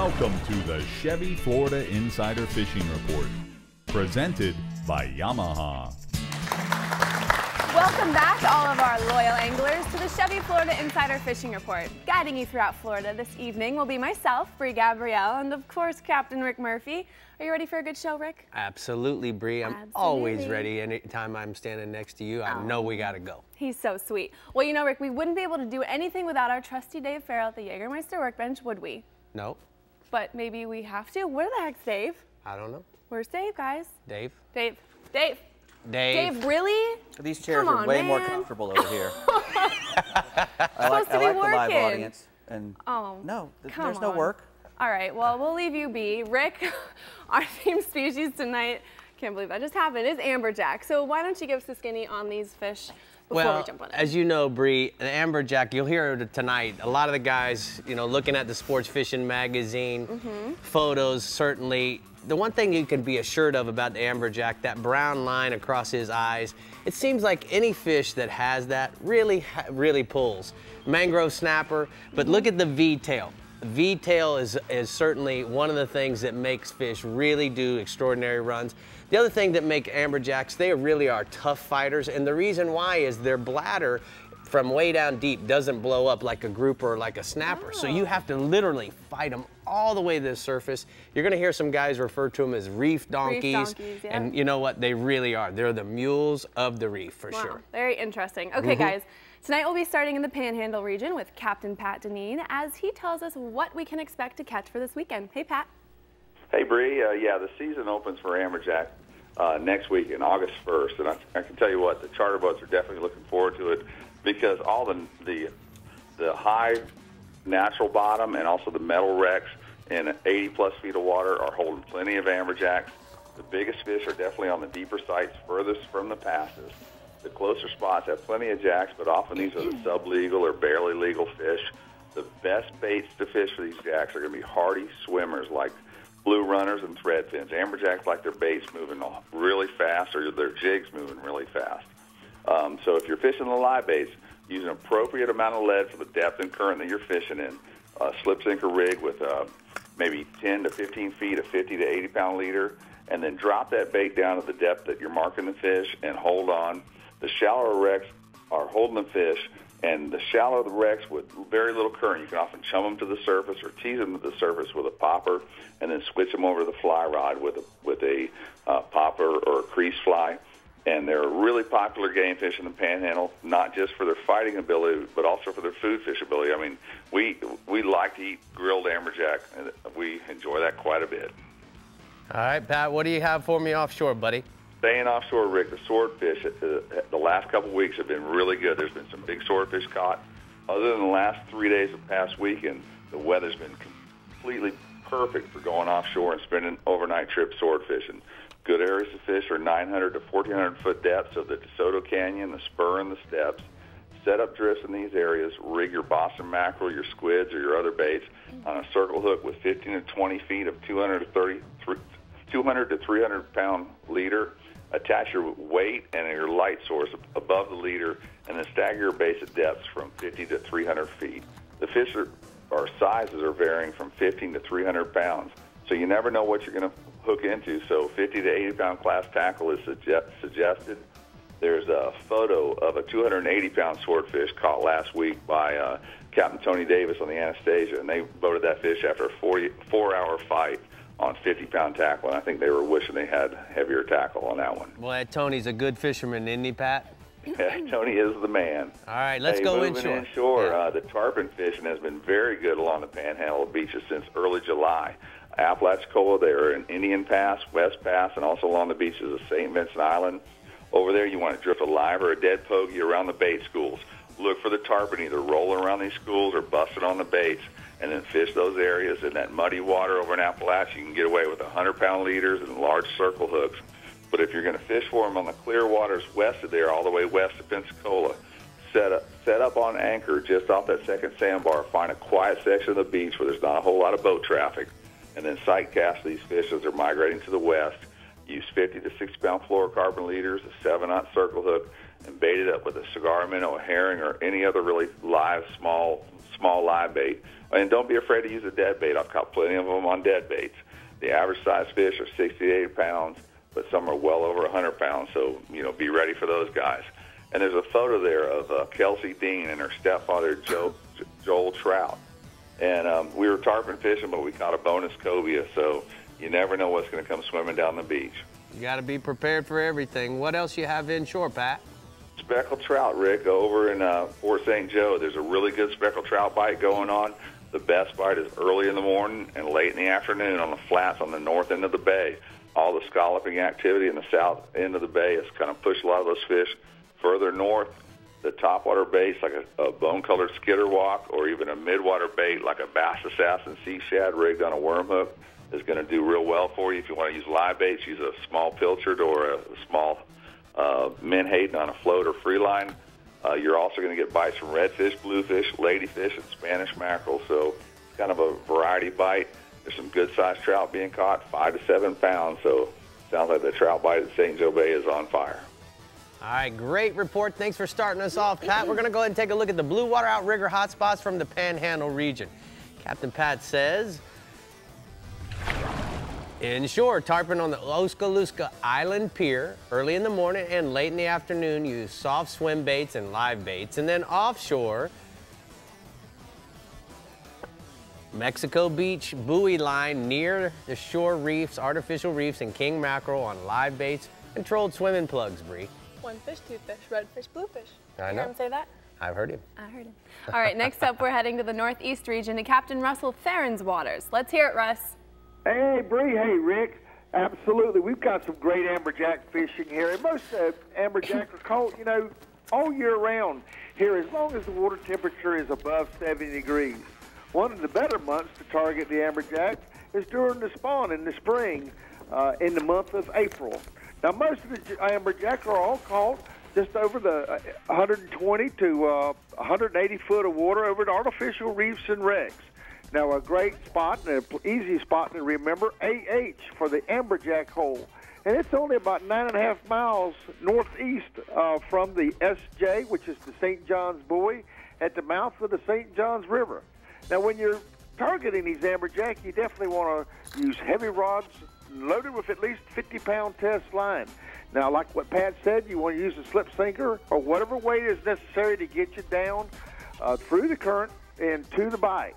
Welcome to the Chevy Florida Insider Fishing Report, presented by Yamaha. Welcome back, all of our loyal anglers, to the Chevy Florida Insider Fishing Report. Guiding you throughout Florida this evening will be myself, Bree Gabrielle, and of course, Captain Rick Murphy. Are you ready for a good show, Rick? Absolutely, Bree. I'm always ready. Anytime I'm standing next to you, I know we got to go. He's so sweet. Well, you know, Rick, we wouldn't be able to do anything without our trusty Dave Farrell at the Jägermeister workbench, would we? No. But maybe we have to. Where the heck's Dave? I don't know. Where's Dave, guys? Dave? Dave. Dave. Dave. Dave, really? These chairs are way more comfortable over here. I like the live audience. And no, there's no work. All right, well, we'll leave you be. Rick, our theme species tonight, can't believe that just happened, is Amberjack. So why don't you give us a skinny on these fish before we jump on it? As you know, Bree, the Amberjack, you'll hear it tonight. A lot of the guys, you know, looking at the Sports Fishing magazine, photos, certainly. The one thing you can be assured of about the Amberjack, that brown line across his eyes, it seems like any fish that has that really pulls. Mangrove snapper, but look at the V-tail. The V-tail is certainly one of the things that makes fish really do extraordinary runs. The other thing that make Amberjacks, they really are tough fighters, and the reason why is their bladder from way down deep doesn't blow up like a grouper or like a snapper. So you have to literally fight them all the way to the surface. You're gonna hear some guys refer to them as reef donkeys. And you know what, they really are. They're the mules of the reef for sure. Very interesting. Okay, guys, tonight we'll be starting in the Panhandle region with Captain Pat Deneen as he tells us what we can expect to catch for this weekend. Hey, Pat. Hey, Bree. Yeah, the season opens for Amberjack next week, on August 1st. And I can tell you what, the charter boats are definitely looking forward to it, because all the high natural bottom and also the metal wrecks in 80-plus feet of water are holding plenty of Amberjacks. The biggest fish are definitely on the deeper sites furthest from the passes. The closer spots have plenty of jacks, but often these are the sub-legal or barely legal fish. The best baits to fish for these jacks are going to be hardy swimmers like blue runners and thread fins. Amberjacks like their baits moving really fast, or their jigs moving really fast. So if you're fishing the live baits, use an appropriate amount of lead for the depth and current that you're fishing in. Slip sinker rig with maybe 10 to 15 feet of 50 to 80 pound leader, and then drop that bait down to the depth that you're marking the fish and hold on. The shallower wrecks are holding the fish, and the shallower the wrecks with very little current, you can often chum them to the surface or tease them to the surface with a popper, and then switch them over to the fly rod with a popper or a crease fly. And they're a really popular game fish in the Panhandle, not just for their fighting ability, but also for their food fish ability. I mean, we like to eat grilled Amberjack, and we enjoy that quite a bit. All right, Pat, what do you have for me offshore, buddy? Staying offshore, Rick, the swordfish the last couple of weeks have been really good. There's been some big swordfish caught. Other than the last 3 days of past weekend, the weather's been completely perfect for going offshore and spending overnight trips sword fishing. Good areas to fish are 900 to 1,400 foot depths of the DeSoto Canyon, the spur, and the steps. Set up drifts in these areas. Rig your Boston mackerel, your squids, or your other baits on a circle hook with 15 to 20 feet of 200 to 300 pound leader. Attach your weight and your light source above the leader, and then stagger your base at depths from 50 to 300 feet. The fish our sizes are varying from 15 to 300 pounds, so you never know what you're going to hook into. So 50 to 80 pound class tackle is suggested. There's a photo of a 280 pound swordfish caught last week by Captain Tony Davis on the Anastasia, and they voted that fish after a 4-hour fight on 50-pound tackle, and I think they were wishing they had heavier tackle on that one. Well, Tony's a good fisherman, isn't he, Pat? Yeah, Tony is the man. All right, let's go inshore. Inshore, the tarpon fishing has been very good along the Panhandle beaches since early July. Apalachicola, they're in Indian Pass, West Pass, and also along the beaches of St. Vincent Island. Over there, you want to drift a live or a dead pogie around the bait schools. Look for the tarpon either rolling around these schools or busting on the baits, and then fish those areas in that muddy water over in Appalachia. You can get away with 100-pound leaders and large circle hooks. But if you're going to fish for them on the clear waters west of there, all the way west of Pensacola, set up on anchor just off that second sandbar. Find a quiet section of the beach where there's not a whole lot of boat traffic, and then sight cast these fish as they're migrating to the west. Use 50 to 60-pound fluorocarbon leaders, a 7-aught circle hook, and bait it up with a cigar minnow, a herring, or any other really live small small live bait. And don't be afraid to use a dead bait. I've caught plenty of them on dead baits. The average size fish are 60 to 80 pounds, but some are well over 100 pounds, so, be ready for those guys. And there's a photo there of Kelsey Dean and her stepfather, Joel Trout. And we were tarpon fishing, but we caught a bonus cobia, so you never know what's going to come swimming down the beach. You got to be prepared for everything. What else you have inshore, Pat? Speckled trout, Rick, over in Fort St. Joe. There's a really good speckled trout bite going on. The best bite is early in the morning and late in the afternoon on the flats on the north end of the bay. All the scalloping activity in the south end of the bay has kind of pushed a lot of those fish further north. The topwater bait, like a bone-colored skitterwalk, or even a midwater bait like a bass assassin sea shad rigged on a worm hook, is going to do real well for you. If you want to use live baits, use a small pilchard or a small menhaden on a float or free line. You're also going to get bites from redfish, bluefish, ladyfish, and Spanish mackerel. So it's kind of a variety bite. There's some good-sized trout being caught, 5 to 7 pounds. So it sounds like the trout bite at St. Joe Bay is on fire. All right, great report. Thanks for starting us off, Pat. We're going to go ahead and take a look at the blue water outrigger hotspots from the Panhandle region. Captain Pat says, inshore, tarpon on the Oskaloosa Island Pier. Early in the morning and late in the afternoon, use soft swim baits and live baits. And then offshore, Mexico Beach buoy line near the shore reefs, artificial reefs, and king mackerel on live baits. Controlled swimming plugs, Bree. One fish, two fish, redfish, bluefish. I know. You heard him say that? I've heard him. I heard him. All right, next up, we're heading to the northeast region to Captain Russell Theron's waters. Let's hear it, Russ. Hey, Bree. Hey, Rick. Absolutely. We've got some great amberjack fishing here. And most amberjack are caught, all year round here as long as the water temperature is above 70 degrees. One of the better months to target the amberjack is during the spawn in the spring in the month of April. Now, most of the amberjack are all caught just over the 120 to 180 foot of water over the artificial reefs and wrecks. Now, a great spot and an easy spot to remember, AH for the amberjack hole. And it's only about 9.5 miles northeast from the SJ, which is the St. John's buoy, at the mouth of the St. John's River. Now, when you're targeting these amberjack, you definitely want to use heavy rods loaded with at least 50-pound test line. Now, like what Pat said, you want to use a slip sinker or whatever weight is necessary to get you down through the current and to the bite.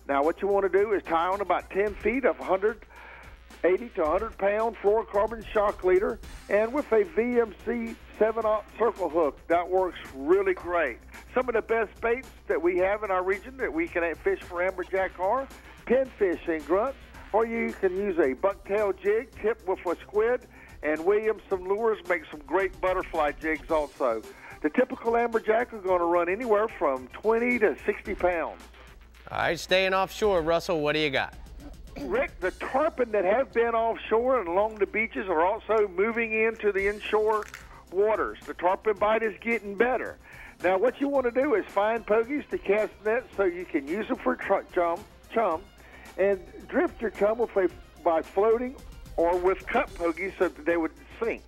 Now, what you want to do is tie on about 10 feet of 180 to 100-pound fluorocarbon shock leader, and with a VMC 7/0 circle hook. That works really great. Some of the best baits that we have in our region that we can fish for amberjack are pinfish and grunts, or you can use a bucktail jig tipped with a squid, and Williamson lures make some great butterfly jigs also. The typical amberjack are going to run anywhere from 20 to 60 pounds. All right, staying offshore, Russell, what do you got? Rick, the tarpon that have been offshore and along the beaches are also moving into the inshore waters. The tarpon bite is getting better. Now, what you want to do is find pogies to cast nets so you can use them for chum, and drift your chum by floating or with cut pogies so that they would sink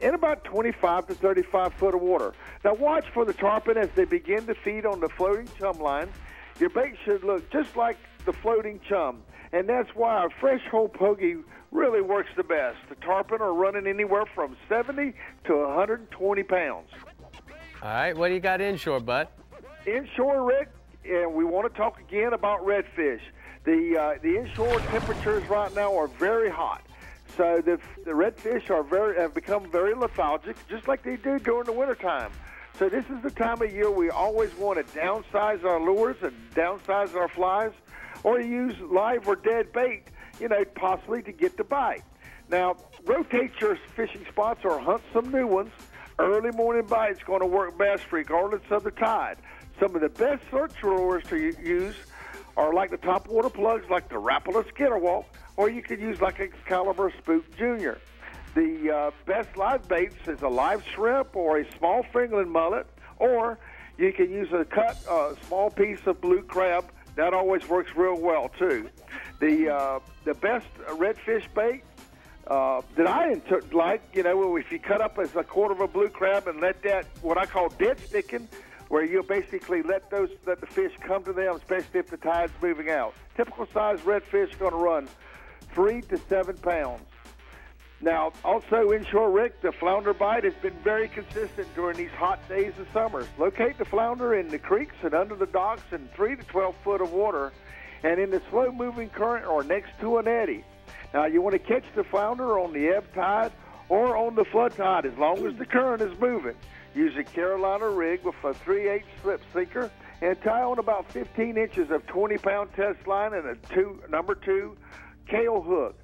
in about 25 to 35 foot of water. Now, watch for the tarpon as they begin to feed on the floating chum line. Your bait should look just like the floating chum, and that's why our fresh hole pogie really works the best. The tarpon are running anywhere from 70 to 120 pounds. All right, what do you got inshore, bud? Inshore, Rick, and we want to talk again about redfish. The inshore temperatures right now are very hot, so the redfish have become very lethargic, just like they do during the wintertime. So this is the time of year we always want to downsize our lures and downsize our flies, or use live or dead bait, possibly to get the bite. Now, rotate your fishing spots or hunt some new ones. Early morning bite's going to work best regardless of the tide. Some of the best search lures to use are like the topwater plugs, like the Rapala Skitterwalk, or you could use like Excalibur Spook Jr. The best live baits is a live shrimp or a small fingerling mullet, or you can use a small piece of blue crab. That always works real well too. The best redfish bait that I like, if you cut up as a quarter of a blue crab and let that, what I call dead sticking, where you'll basically let the fish come to them, especially if the tide's moving out. Typical size redfish are going to run 3 to 7 pounds. Now, also inshore, Rick, the flounder bite has been very consistent during these hot days of summer. Locate the flounder in the creeks and under the docks in 3 to 12 foot of water and in the slow-moving current or next to an eddy. Now, you want to catch the flounder on the ebb tide or on the flood tide as long as the current is moving. Use a Carolina rig with a 3/8 slip sinker and tie on about 15 inches of 20-pound test line and a number 2 Kale hook.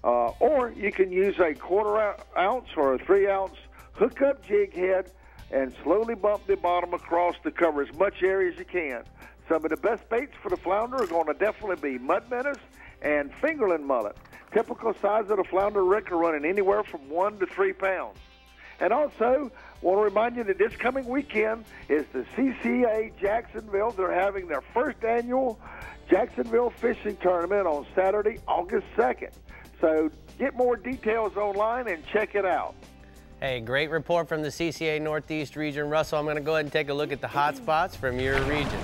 Or you can use a 1/4 ounce or a 3-ounce hook-up jig head and slowly bump the bottom across to cover as much area as you can. Some of the best baits for the flounder are going to definitely be mud menace and fingerling mullet. Typical size of the flounder, Rick, are running anywhere from 1 to 3 pounds. And also, want to remind you that this coming weekend is the CCA Jacksonville. They're having their first annual Jacksonville Fishing Tournament on Saturday, August 2nd. So get more details online and check it out. Hey, great report from the CCA Northeast region. Russell, I'm going to go ahead and take a look at the hot spots from your region.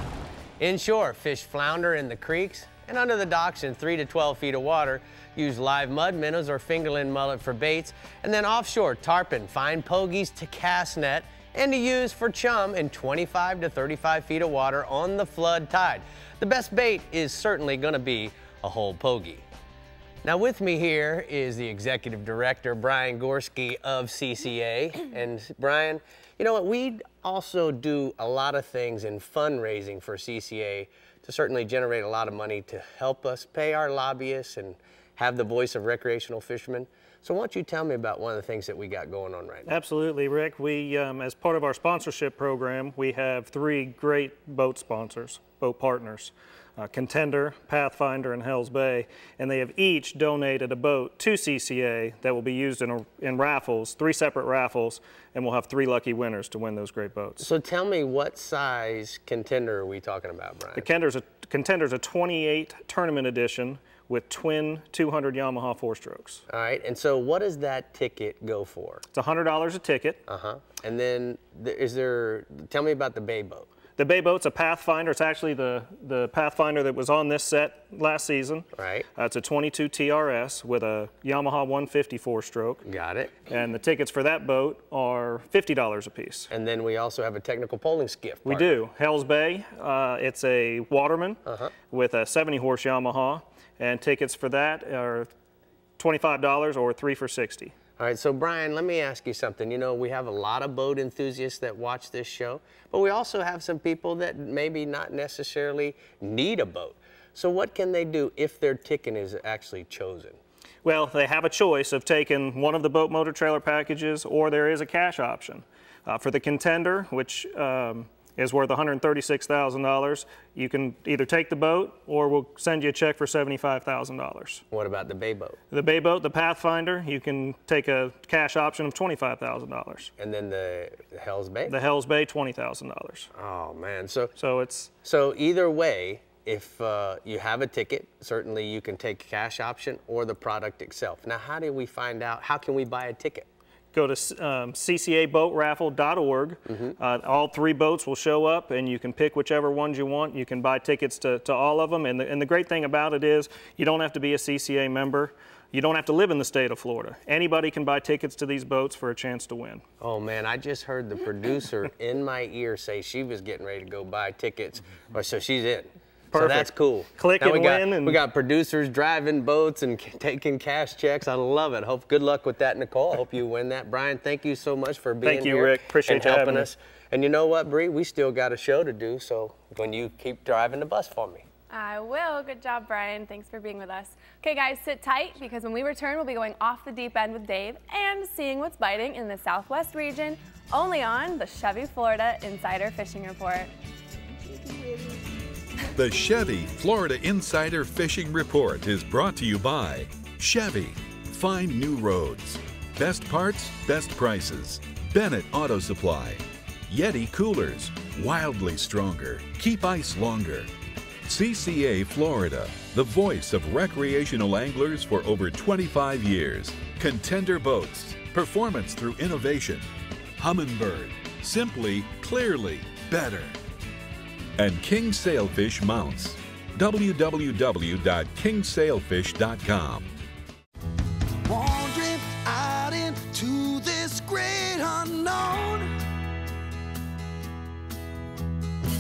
Inshore, fish flounder in the creeks and under the docks in 3 to 12 feet of water. Use live mud minnows or fingerling mullet for baits. And then offshore, tarpon, fine pogies to cast net and to use for chum in 25 to 35 feet of water on the flood tide. The best bait is certainly going to be a whole pogie. Now with me here is the Executive Director, Brian Gorski of CCA. And Brian, you know what, we also do a lot of things in fundraising for CCA to certainly generate a lot of money to help us pay our lobbyists and have the voice of recreational fishermen. So why don't you tell me about one of the things that we got going on right now? Absolutely, Rick. We, as part of our sponsorship program, we have 3 great boat sponsors, boat partners. Contender, Pathfinder, and Hells Bay, and they have each donated a boat to CCA that will be used in raffles, 3 separate raffles, and we'll have 3 lucky winners to win those great boats. So tell me, what size Contender are we talking about, Brian? The Contender's a 28 tournament edition with twin 200 Yamaha 4-strokes. All right, and so what does that ticket go for? It's $100 a ticket. And then tell me about the bay boat. The bay boat's a Pathfinder. It's actually the Pathfinder that was on this set last season. Right. It's a 22 TRS with a Yamaha 150 4-stroke. Got it. And the tickets for that boat are $50 a piece. And then we also have a technical poling skiff partner. We do. Hells Bay, it's a Waterman with a 70-horse Yamaha, and tickets for that are $25 or 3 for $60. All right, so Brian, let me ask you something. You know, we have a lot of boat enthusiasts that watch this show, but we also have some people that maybe not necessarily need a boat. So what can they do if their ticket is actually chosen? Well, they have a choice of taking one of the boat motor trailer packages, or there is a cash option. For the Contender, which is worth $136,000, you can either take the boat or we'll send you a check for $75,000. What about the bay boat? The bay boat, the Pathfinder, you can take a cash option of $25,000. And then the Hells Bay? The Hells Bay, $20,000. Oh man, so either way, if you have a ticket, certainly you can take a cash option or the product itself. Now, how do we find out? How can we buy a ticket? Go to ccaboatraffle.org. All 3 boats will show up, and you can pick whichever ones you want. You can buy tickets to all of them. And the great thing about it is you don't have to be a CCA member. You don't have to live in the state of Florida. Anybody can buy tickets to these boats for a chance to win. Oh, man, I just heard the producer in my ear say she was getting ready to go buy tickets. So she's in. Perfect. So that's cool. Click and win. We got producers driving boats and taking cash checks. I love it. Good luck with that, Nicole. I hope you win that. Brian, thank you so much for being here. Thank you, Rick. Appreciate you helping us. And you know what, Bree? We still got a show to do, so when you keep driving the bus for me. I will. Good job, Brian. Thanks for being with us. Okay, guys, sit tight, because when we return, we'll be going off the deep end with Dave and seeing what's biting in the Southwest region, only on the Chevy Florida Insider Fishing Report. The Chevy Florida Insider Fishing Report is brought to you by Chevy. Find new roads. Best parts, best prices. Bennett Auto Supply. Yeti Coolers. Wildly stronger. Keep ice longer. CCA Florida, the voice of recreational anglers for over 25 years. Contender Boats. Performance through innovation. Humminbird. Simply, clearly. better. And King Sailfish Mounts. www.kingsailfish.com. Wandering out into this great unknown.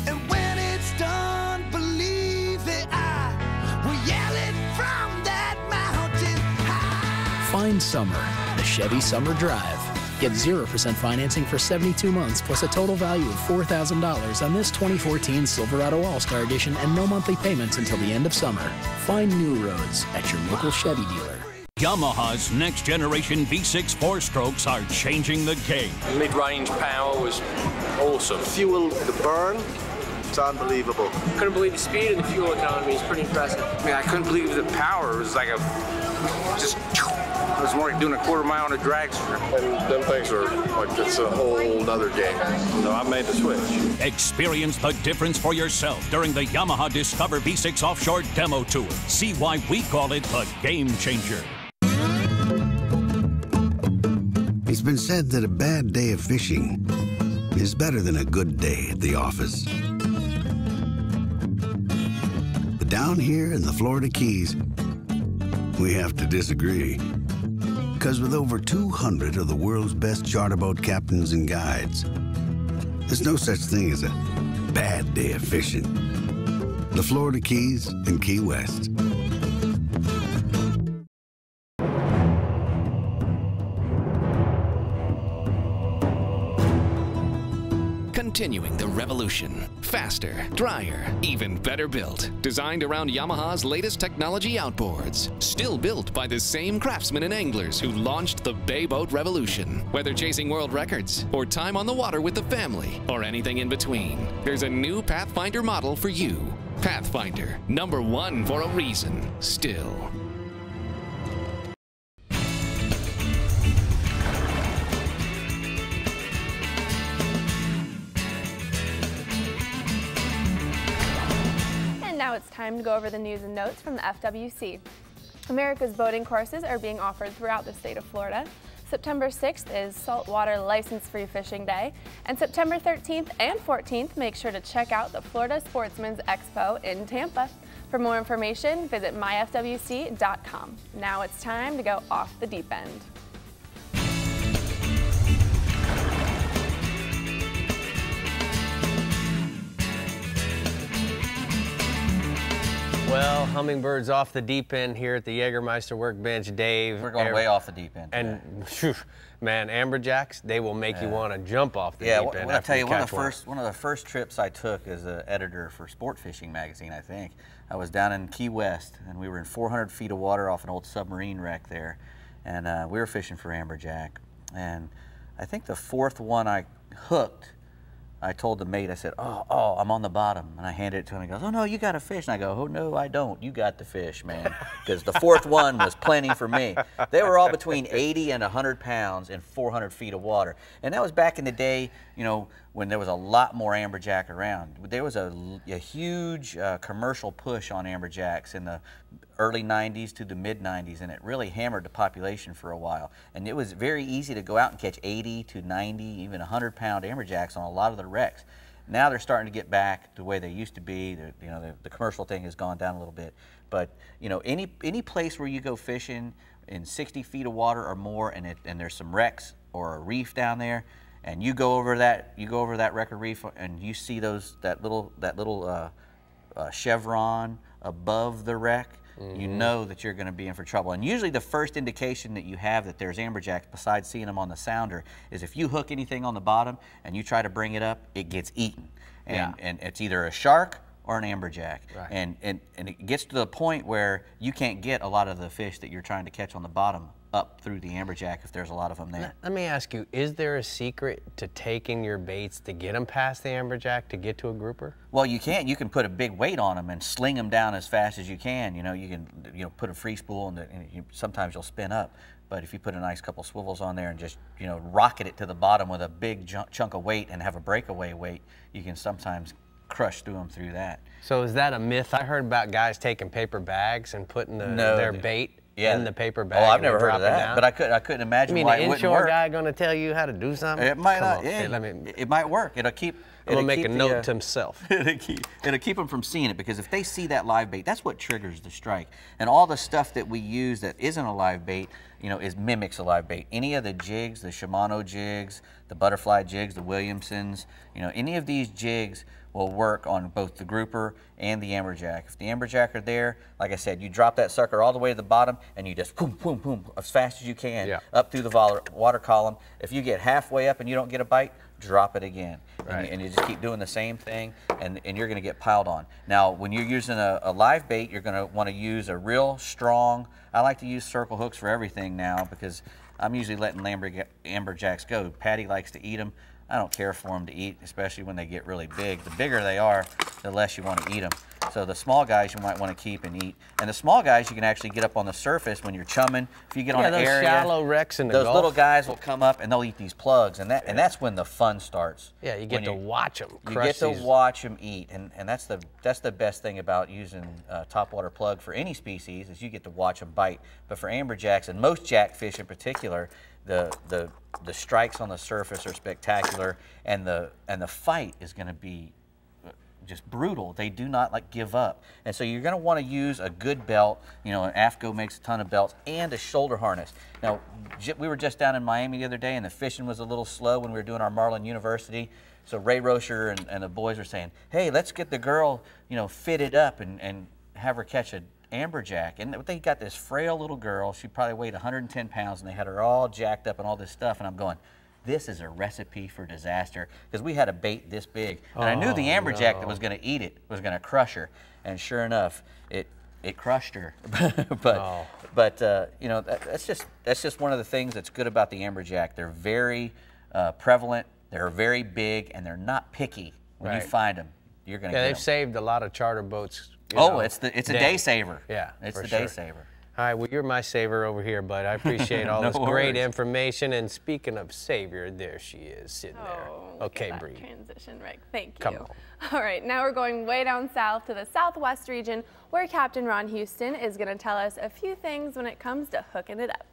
And when it's done, believe that I will yell it from that mountain high. Find summer, the Chevy Summer Drive. Get 0% financing for 72 months plus a total value of $4,000 on this 2014 Silverado All-Star Edition and no monthly payments until the end of summer. Find new roads at your local Chevy dealer. Yamaha's next generation V6 4-strokes are changing the game. Mid-range power was awesome. Fuel, the burn, it's unbelievable. Couldn't believe the speed and the fuel economy is pretty impressive. I mean, I couldn't believe the power. It was like it was more like doing a quarter mile on a drag strip. And them things are like, it's a whole other game. So I made the switch. Experience the difference for yourself during the Yamaha Discover V6 Offshore Demo Tour. See why we call it the Game Changer. It's been said that a bad day of fishing is better than a good day at the office. But down here in the Florida Keys, we have to disagree. Because with over 200 of the world's best charter boat captains and guides, there's no such thing as a bad day of fishing. The Florida Keys and Key West. Continuing the revolution. Faster, drier, even better built. Designed around Yamaha's latest technology outboards. Still built by the same craftsmen and anglers who launched the Bay Boat Revolution. Whether chasing world records, or time on the water with the family, or anything in between, there's a new Pathfinder model for you. Pathfinder, #1 for a reason, still. Now it's time to go over the news and notes from the FWC. America's boating courses are being offered throughout the state of Florida. September 6th is Saltwater License-Free Fishing Day, and September 13th and 14th, make sure to check out the Florida Sportsman's Expo in Tampa. For more information, visit myfwc.com. Now it's time to go off the deep end. Well, hummingbirds off the deep end here at the Jägermeister Workbench, Dave. We're going way off the deep end. And man, Amberjacks, they will make you want to jump off the deep end. Yeah, I'll tell you, one of the first trips I took as an editor for Sport Fishing magazine, I think, I was down in Key West, and we were in 400 feet of water off an old submarine wreck there, and we were fishing for amberjack. And I think the fourth one I hooked, I told the mate, I said, oh, I'm on the bottom. And I handed it to him. He goes, oh, no, you got a fish. And I go, oh, no, I don't. You got the fish, man. Because the fourth one was plenty for me. They were all between 80 and 100 pounds in 400 feet of water. And that was back in the day, you know, when there was a lot more amberjack around. There was a huge commercial push on amberjacks in the early 90s to the mid 90s, and it really hammered the population for a while. And it was very easy to go out and catch 80 to 90, even 100-pound amberjacks on a lot of the wrecks. Now they're starting to get back to the way they used to be. The commercial thing has gone down a little bit. But you know, any place where you go fishing in 60 feet of water or more, and there's some wrecks or a reef down there, and you go over that wreck or reef, and you see that little chevron above the wreck. Mm-hmm. You know that you're going to be in for trouble. And usually the first indication that you have that there's amberjacks, besides seeing them on the sounder, is if you hook anything on the bottom and you try to bring it up, it gets eaten. And it's either a shark or an amberjack. Right. And it gets to the point where you can't get a lot of the fish that you're trying to catch on the bottom up through the amberjack if there's a lot of them there. Let me ask you, is there a secret to taking your baits to get them past the amberjack to get to a grouper? Well, you can. You can put a big weight on them and sling them down as fast as you can. You know, you can put a free spool and sometimes you'll spin up. But if you put a nice couple swivels on there and just rocket it to the bottom with a big chunk of weight and have a breakaway weight, you can sometimes crush through them through that. So is that a myth? I heard about guys taking paper bags and putting their bait in the paper bag. Oh, I've never heard of that, but I couldn't imagine why it wouldn't work. You mean the inshore guy going to tell you how to do something? It might not. Yeah, it might work. It'll keep I'm going to make a note to himself. It'll keep them from seeing it, because if they see that live bait, that's what triggers the strike. And all the stuff that we use that isn't a live bait, you know, mimics a live bait. Any of the jigs, the Shimano jigs, the butterfly jigs, the Williamsons, you know, any of these jigs will work on both the grouper and the amberjack. If the amberjack are there, like I said, you drop that sucker all the way to the bottom and you just boom, boom, boom, as fast as you can up through the water column. If you get halfway up and you don't get a bite, drop it again. Right. And you just keep doing the same thing, and you're going to get piled on. Now, when you're using a live bait, you're going to want to use a real strong, I like to use circle hooks for everything now, because I'm usually letting amberjacks go. Patty likes to eat them. I don't care for them to eat, especially when they get really big. The bigger they are, the less you want to eat them. So the small guys you might want to keep and eat. And the small guys you can actually get up on the surface when you're chumming. If you get on an area, those shallow wrecks in the those Gulf. little guys will come up and they'll eat these plugs, and that's when the fun starts. Yeah, you get to watch them. You get to watch them eat, and that's the best thing about using topwater plug for any species, is you get to watch them bite. But for amberjacks and most jackfish in particular, the strikes on the surface are spectacular, and the fight is going to be just brutal. They do not give up, and so you're going to want to use a good belt. You know, AFCO makes a ton of belts, and a shoulder harness. Now, we were just down in Miami the other day, and the fishing was a little slow when we were doing our Marlin University. So Ray Rocher and the boys were saying, "Hey, let's get the girl, you know, fitted up and have her catch a amberjack." And they got this frail little girl. She probably weighed 110 pounds, and they had her all jacked up and all this stuff. And I'm going, this is a recipe for disaster, because we had a bait this big, and I knew the amberjack that was going to eat it was going to crush her, and sure enough, it crushed her. but you know, that's just one of the things that's good about the amberjack. They're very prevalent. They're very big, and they're not picky. When you find them, you're going to get them. They've saved a lot of charter boats. It's a day saver. Yeah, it's the day saver. All right, well, you're my saver over here, bud. I appreciate all this great information. And speaking of savior, there she is sitting there. Okay, Bree. Transition, Rick. Thank you. Come on. All right, now we're going way down south to the Southwest region, where Captain Ron Houston is going to tell us a few things when it comes to hooking it up.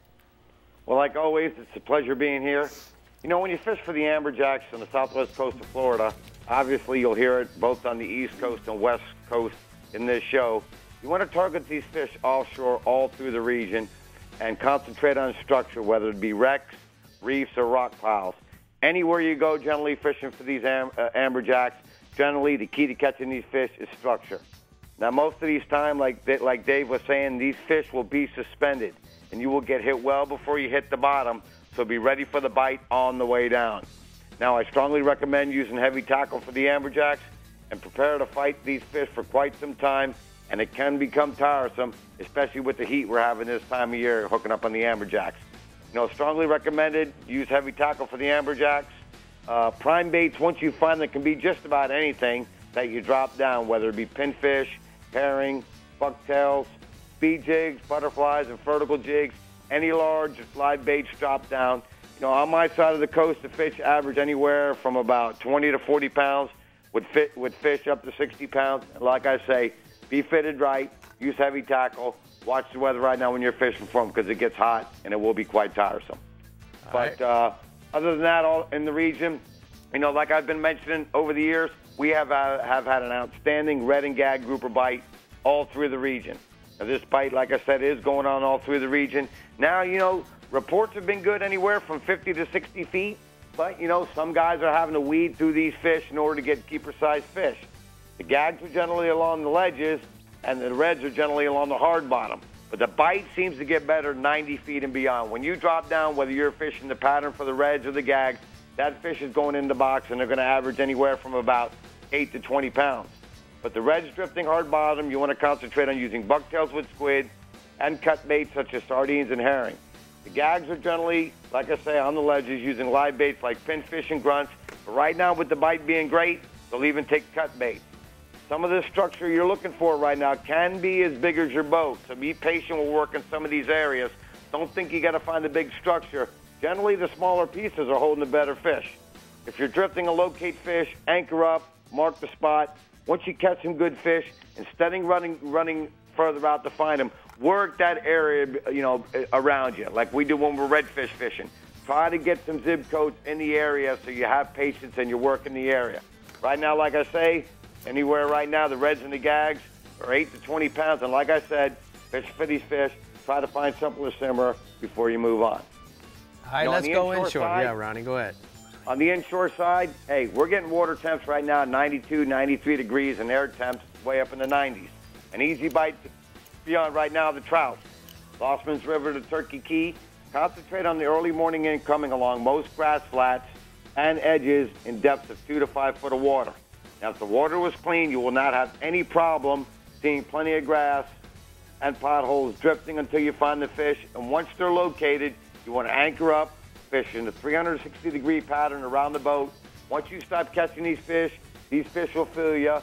Well, like always, it's a pleasure being here. You know, when you fish for the amberjacks on the southwest coast of Florida, obviously you'll hear it both on the east coast and west coast in this show. You want to target these fish offshore all through the region and concentrate on structure, whether it be wrecks, reefs, or rock piles. Anywhere you go, generally fishing for these amberjacks, generally the key to catching these fish is structure. Now, most of these times, like Dave was saying, these fish will be suspended, and you will get hit well before you hit the bottom, so be ready for the bite on the way down. Now, I strongly recommend using heavy tackle for the amberjacks, and prepare to fight these fish for quite some time, and it can become tiresome, especially with the heat we're having this time of year hooking up on the amberjacks. You know, strongly recommended, use heavy tackle for the amberjacks. Prime baits, once you find them, can be just about anything that you drop down, whether it be pinfish, herring, bucktails, speed jigs, butterflies, and vertical jigs. Any large live baits drop down. You know, on my side of the coast, the fish average anywhere from about 20 to 40 pounds, with fish up to 60 pounds. Like I say, be fitted right, use heavy tackle, watch the weather right now when you're fishing for them, because it gets hot and it will be quite tiresome. But other than that, all in the region, you know, like I've been mentioning over the years, we have had an outstanding red and gag grouper bite all through the region. Now, this bite, like I said, is going on all through the region. Now, you know, reports have been good anywhere from 50 to 60 feet, but, you know, some guys are having to weed through these fish in order to get keeper-sized fish. The gags are generally along the ledges, and the reds are generally along the hard bottom. But the bite seems to get better 90 feet and beyond. When you drop down, whether you're fishing the pattern for the reds or the gags, that fish is going in the box, and they're going to average anywhere from about 8 to 20 pounds. But the reds drifting hard bottom, you want to concentrate on using bucktails with squid and cut baits such as sardines and herring. The gags are generally, like I say, on the ledges using live baits like pinfish and grunts. But right now, with the bite being great, they'll even take cut bait. Some of the structure you're looking for right now can be as big as your boat, so be patient with working some of these areas. Don't think you got to find a big structure. Generally, the smaller pieces are holding the better fish. If you're drifting a locate fish, anchor up, mark the spot. Once you catch some good fish, instead of running further out to find them, work that area, you know, around you, like we do when we're redfish fishing. Try to get some zip codes in the area so you have patience and you're working the area. Right now, like I say, anywhere right now, the reds and the gags are 8 to 20 pounds. And like I said, fish for these fish. Try to find something to simmer before you move on. All right, let's go inshore. Yeah, Ronnie, go ahead. On the inshore side, hey, we're getting water temps right now 92, 93 degrees, and air temps way up in the 90s. An easy bite to be on right now, the trout. Lossman's River to Turkey Key. Concentrate on the early morning incoming along most grass flats and edges in depths of 2 to 5 foot of water. Now, if the water was clean, you will not have any problem seeing plenty of grass and potholes drifting until you find the fish. And once they're located, you want to anchor up, fish in a 360-degree pattern around the boat. Once you stop catching these fish will feel you.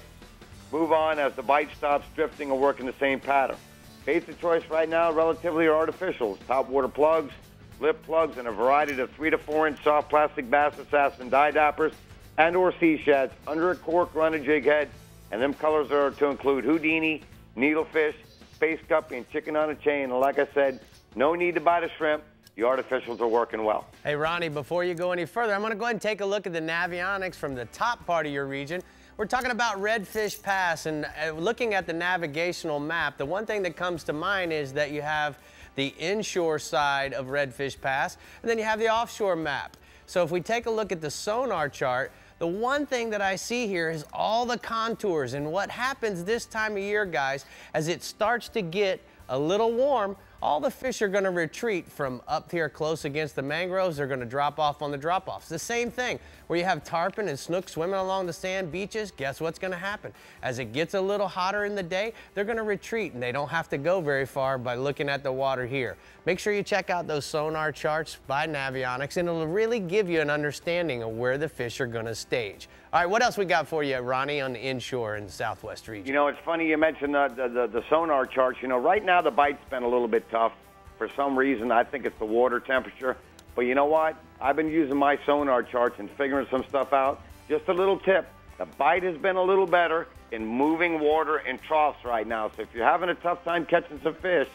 Move on as the bite stops drifting and work in the same pattern. Baits of choice right now relatively are artificials, topwater plugs, lip plugs, and a variety of 3 to 4 inch soft plastic bass assassin dye dappers and or sea shads under a cork or on a jig head. And them colors are to include Houdini, needlefish, space guppy, and chicken on a chain. And like I said, no need to buy the shrimp. The artificials are working well. Hey, Ronnie, before you go any further, I'm going to go ahead and take a look at the navionics from the top part of your region. We're talking about Redfish Pass, and looking at the navigational map, the one thing that comes to mind is that you have the inshore side of Redfish Pass, and then you have the offshore map. So if we take a look at the sonar chart, the one thing that I see here is all the contours, and what happens this time of year, guys, as it starts to get a little warm, all the fish are going to retreat from up here close against the mangroves. They're going to drop off on the drop-offs. The same thing where you have tarpon and snook swimming along the sand beaches. Guess what's going to happen? As it gets a little hotter in the day, they're going to retreat, and they don't have to go very far by looking at the water here. Make sure you check out those sonar charts by Navionics, and it'll really give you an understanding of where the fish are going to stage. All right, what else we got for you, Ronnie, on the inshore in the Southwest region? You know, it's funny you mentioned the sonar charts. You know, right now the bite's been a little bit tough. For some reason, I think it's the water temperature. But you know what? I've been using my sonar charts and figuring some stuff out. Just a little tip. The bite has been a little better in moving water in troughs right now. So if you're having a tough time catching some fish,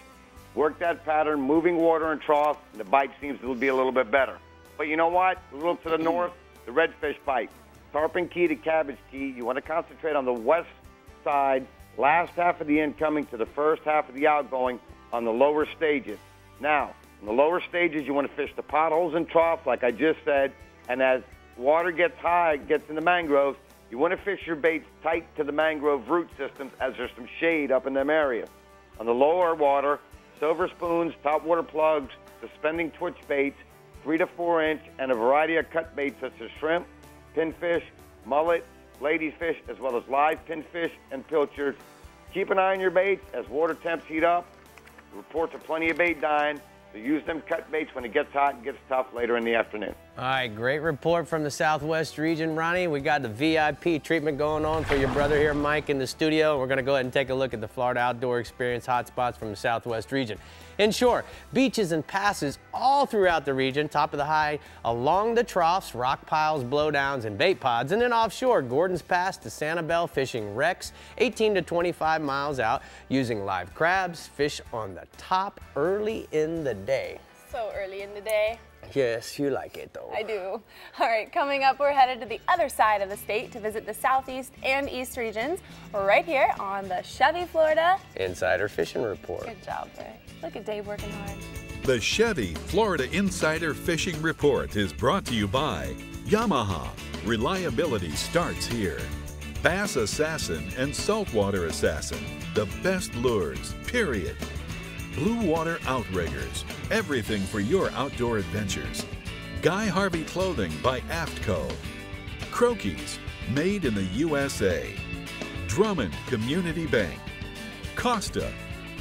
work that pattern, moving water in troughs, and the bite seems to be a little bit better. But you know what? A little to the north, the redfish bite. Tarpon Key to Cabbage Key, you want to concentrate on the west side, last half of the incoming to the first half of the outgoing on the lower stages. Now, in the lower stages, you want to fish the potholes and troughs, like I just said, and as water gets high, gets in the mangroves, you want to fish your baits tight to the mangrove root systems as there's some shade up in them areas. On the lower water, silver spoons, topwater plugs, suspending twitch baits, 3 to 4 inch, and a variety of cut baits such as shrimp, pinfish, mullet, ladyfish, as well as live pinfish and pilchards. Keep an eye on your baits as water temps heat up. Reports of plenty of bait dying, so use them cut baits when it gets hot and gets tough later in the afternoon. All right, great report from the Southwest region, Ronnie. We got the VIP treatment going on for your brother here, Mike, in the studio. We're going to go ahead and take a look at the Florida Outdoor Experience hotspots from the Southwest region. Inshore, beaches and passes all throughout the region, top of the high along the troughs, rock piles, blowdowns, and bait pods. And then offshore, Gordon's Pass to Sanibel fishing wrecks 18 to 25 miles out using live crabs, fish on the top early in the day. So early in the day. Yes, you like it though. I do. All right, coming up, we're headed to the other side of the state to visit the southeast and east regions right here on the Chevy, Florida Insider Fishing Report. Good job, Ray. Look at Dave working hard. The Chevy Florida Insider Fishing Report is brought to you by Yamaha. Reliability starts here. Bass Assassin and Saltwater Assassin, the best lures, period. Blue Water Outriggers, everything for your outdoor adventures. Guy Harvey Clothing by Aftco. Croquis, made in the USA. Drummond Community Bank. Costa,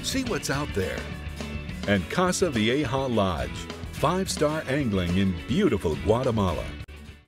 see what's out there. And Casa Vieja Lodge, 5-star angling in beautiful Guatemala.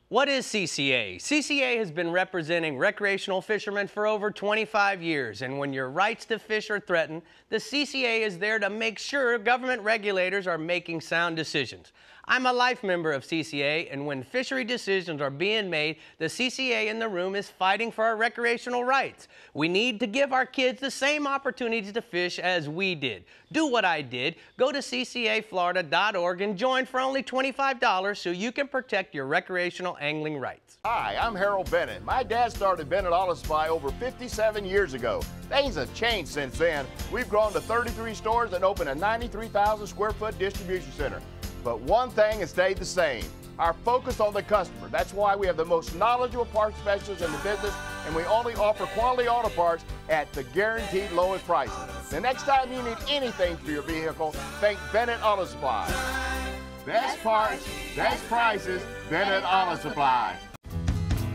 What is CCA? CCA has been representing recreational fishermen for over 25 years, and when your rights to fish are threatened, the CCA is there to make sure government regulators are making sound decisions. I'm a life member of CCA, and when fishery decisions are being made, the CCA in the room is fighting for our recreational rights. We need to give our kids the same opportunities to fish as we did. Do what I did. Go to ccaflorida.org and join for only $25 so you can protect your recreational angling rights. Hi, I'm Harold Bennett. My dad started Bennett Auto Supply over 57 years ago. Things have changed since then. We've grown to 33 stores and opened a 93,000 square foot distribution center. But one thing has stayed the same, our focus on the customer. That's why we have the most knowledgeable parts specialists in the business, and we only offer quality auto parts at the guaranteed lowest prices. The next time you need anything for your vehicle, think Bennett Auto Supply. Best parts, best prices, Bennett Auto Supply.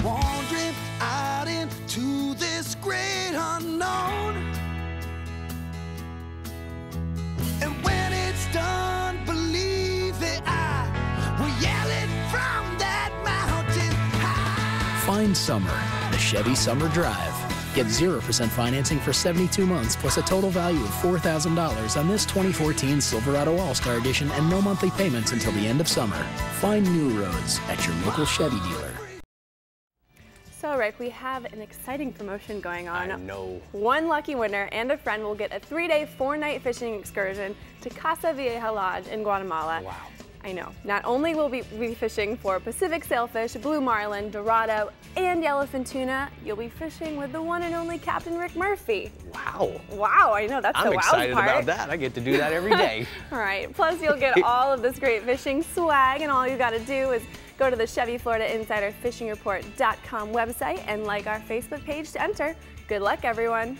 Wandering out into this great unknown. And when it's done, believe that I will yell it from that mountain high. Find summer, the Chevy Summer Drive. Get 0% financing for 72 months plus a total value of $4,000 on this 2014 Silverado All-Star Edition and no monthly payments until the end of summer. Find new roads at your local Chevy dealer. So, Rick, we have an exciting promotion going on. I know. One lucky winner and a friend will get a 3-day, 4-night fishing excursion to Casa Vieja Lodge in Guatemala. Wow. I know. Not only will we be fishing for Pacific sailfish, blue marlin, dorado, and yellowfin tuna, you'll be fishing with the one and only Captain Rick Murphy. Wow. Wow, I know, that's the wow part. I'm excited about that. I get to do that every day. All right. Plus, you'll get all of this great fishing swag, and all you got to do is go to the Chevy Florida Insider FishingReport.com website and like our Facebook page to enter. Good luck, everyone.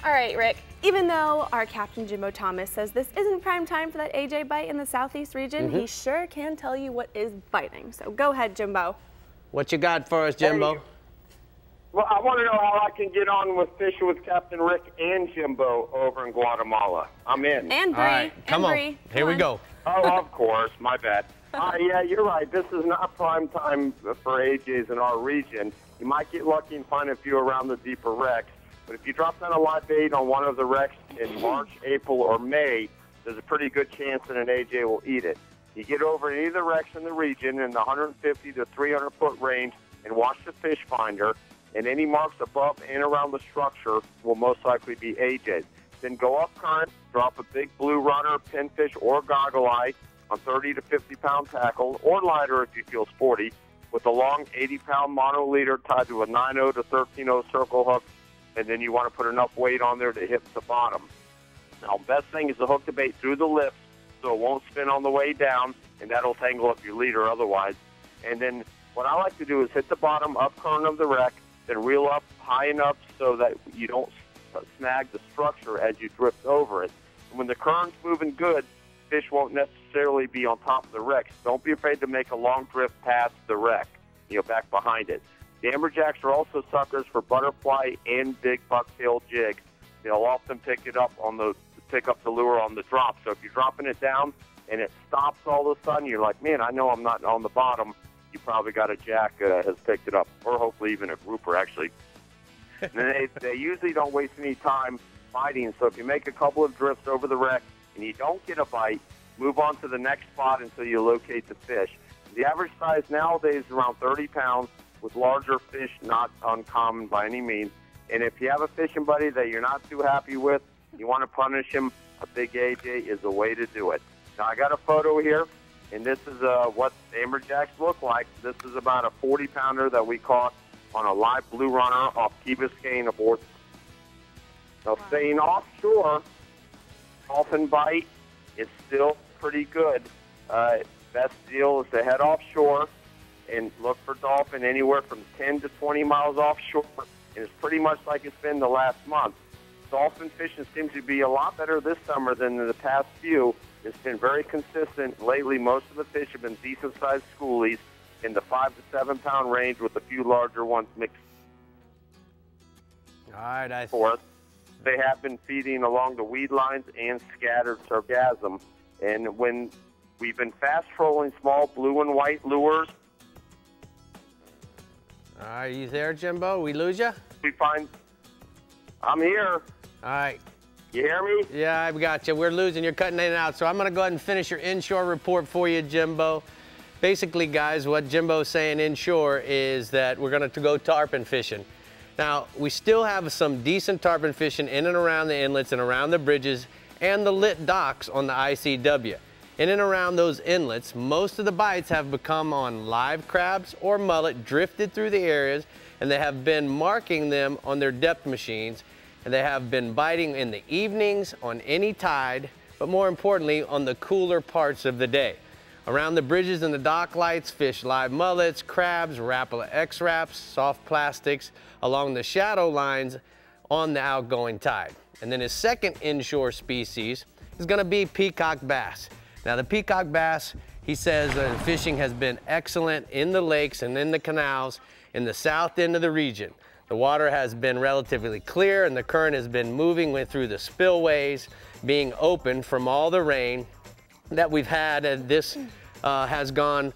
All right, Rick, even though our captain Jimbo Thomas says this isn't prime time for that AJ bite in the southeast region, he sure can tell you what is biting. So go ahead, Jimbo. What you got for us, Jimbo? Well, I want to know how I can get on with fishing with Captain Rick and Jimbo over in Guatemala. I'm in. And Bree. All right, come on. Here we go. Oh, of course. My bad. Yeah, you're right. This is not prime time for AJs in our region. You might get lucky and find a few around the deeper wrecks. But if you drop down a live bait on one of the wrecks in March, April, or May, there's a pretty good chance that an AJ will eat it. You get over any of the wrecks in the region in the 150 to 300 foot range and watch the fish finder, and any marks above and around the structure will most likely be AJs. Then go up current, drop a big blue runner, pinfish, or goggle eye on 30 to 50 pound tackle, or lighter if you feel sporty, with a long 80 pound mono leader tied to a 9.0 to 13.0 circle hook, and then you want to put enough weight on there to hit the bottom. Now, best thing is to hook the bait through the lips so it won't spin on the way down, and that'll tangle up your leader otherwise. And then what I like to do is hit the bottom up current of the wreck, then reel up high enough so that you don't snag the structure as you drift over it. And when the current's moving good, fish won't necessarily be on top of the wreck. Don't be afraid to make a long drift past the wreck, back behind it. The Amberjacks are also suckers for butterfly and big bucktail jig. They'll often pick up the lure on the drop. So if you're dropping it down and it stops all of a sudden, you're like, man, I know I'm not on the bottom. You probably got a jack has picked it up, or hopefully even a grouper, actually. And they usually don't waste any time biting. So if you make a couple of drifts over the wreck and you don't get a bite, move on to the next spot until you locate the fish. The average size nowadays is around 30 pounds, with larger fish not uncommon by any means. And if you have a fishing buddy that you're not too happy with, you want to punish him, a big AJ is the way to do it. Now, I got a photo here, and this is what Amberjacks look like. This is about a 40-pounder that we caught on a live blue runner off Key Biscayne aboard. Now, staying offshore, dolphin bite is still pretty good. Best deal is to head offshore and look for dolphin anywhere from 10 to 20 miles offshore. And it's pretty much like it's been the last month. Dolphin fishing seems to be a lot better this summer than in the past few. It's been very consistent. Lately, most of the fish have been decent-sized schoolies in the 5 to 7 pound range with a few larger ones mixed. All right, They have been feeding along the weed lines and scattered sargassum. And when we've been fast trolling small blue and white lures. Are you there, Jimbo? We lose you? I'm here. All right. You hear me? Yeah, I've got you. We're losing. You're cutting in and out. So I'm going to go ahead and finish your inshore report for you, Jimbo. Basically, guys, what Jimbo's saying inshore is that we're going to go tarpon fishing. Now, we still have some decent tarpon fishing in and around the inlets and around the bridges and the lit docks on the ICW. In and around those inlets, most of the bites have become on live crabs or mullet drifted through the areas, and they have been marking them on their depth machines, and they have been biting in the evenings on any tide, but more importantly, on the cooler parts of the day. Around the bridges and the dock lights, fish live mullets, crabs, Rapala X-Wraps, soft plastics, along the shadow lines on the outgoing tide. And then his second inshore species is gonna be peacock bass. Now the peacock bass, he says that fishing has been excellent in the lakes and in the canals in the south end of the region. The water has been relatively clear and the current has been moving through the spillways, being open from all the rain that we've had, and this has gone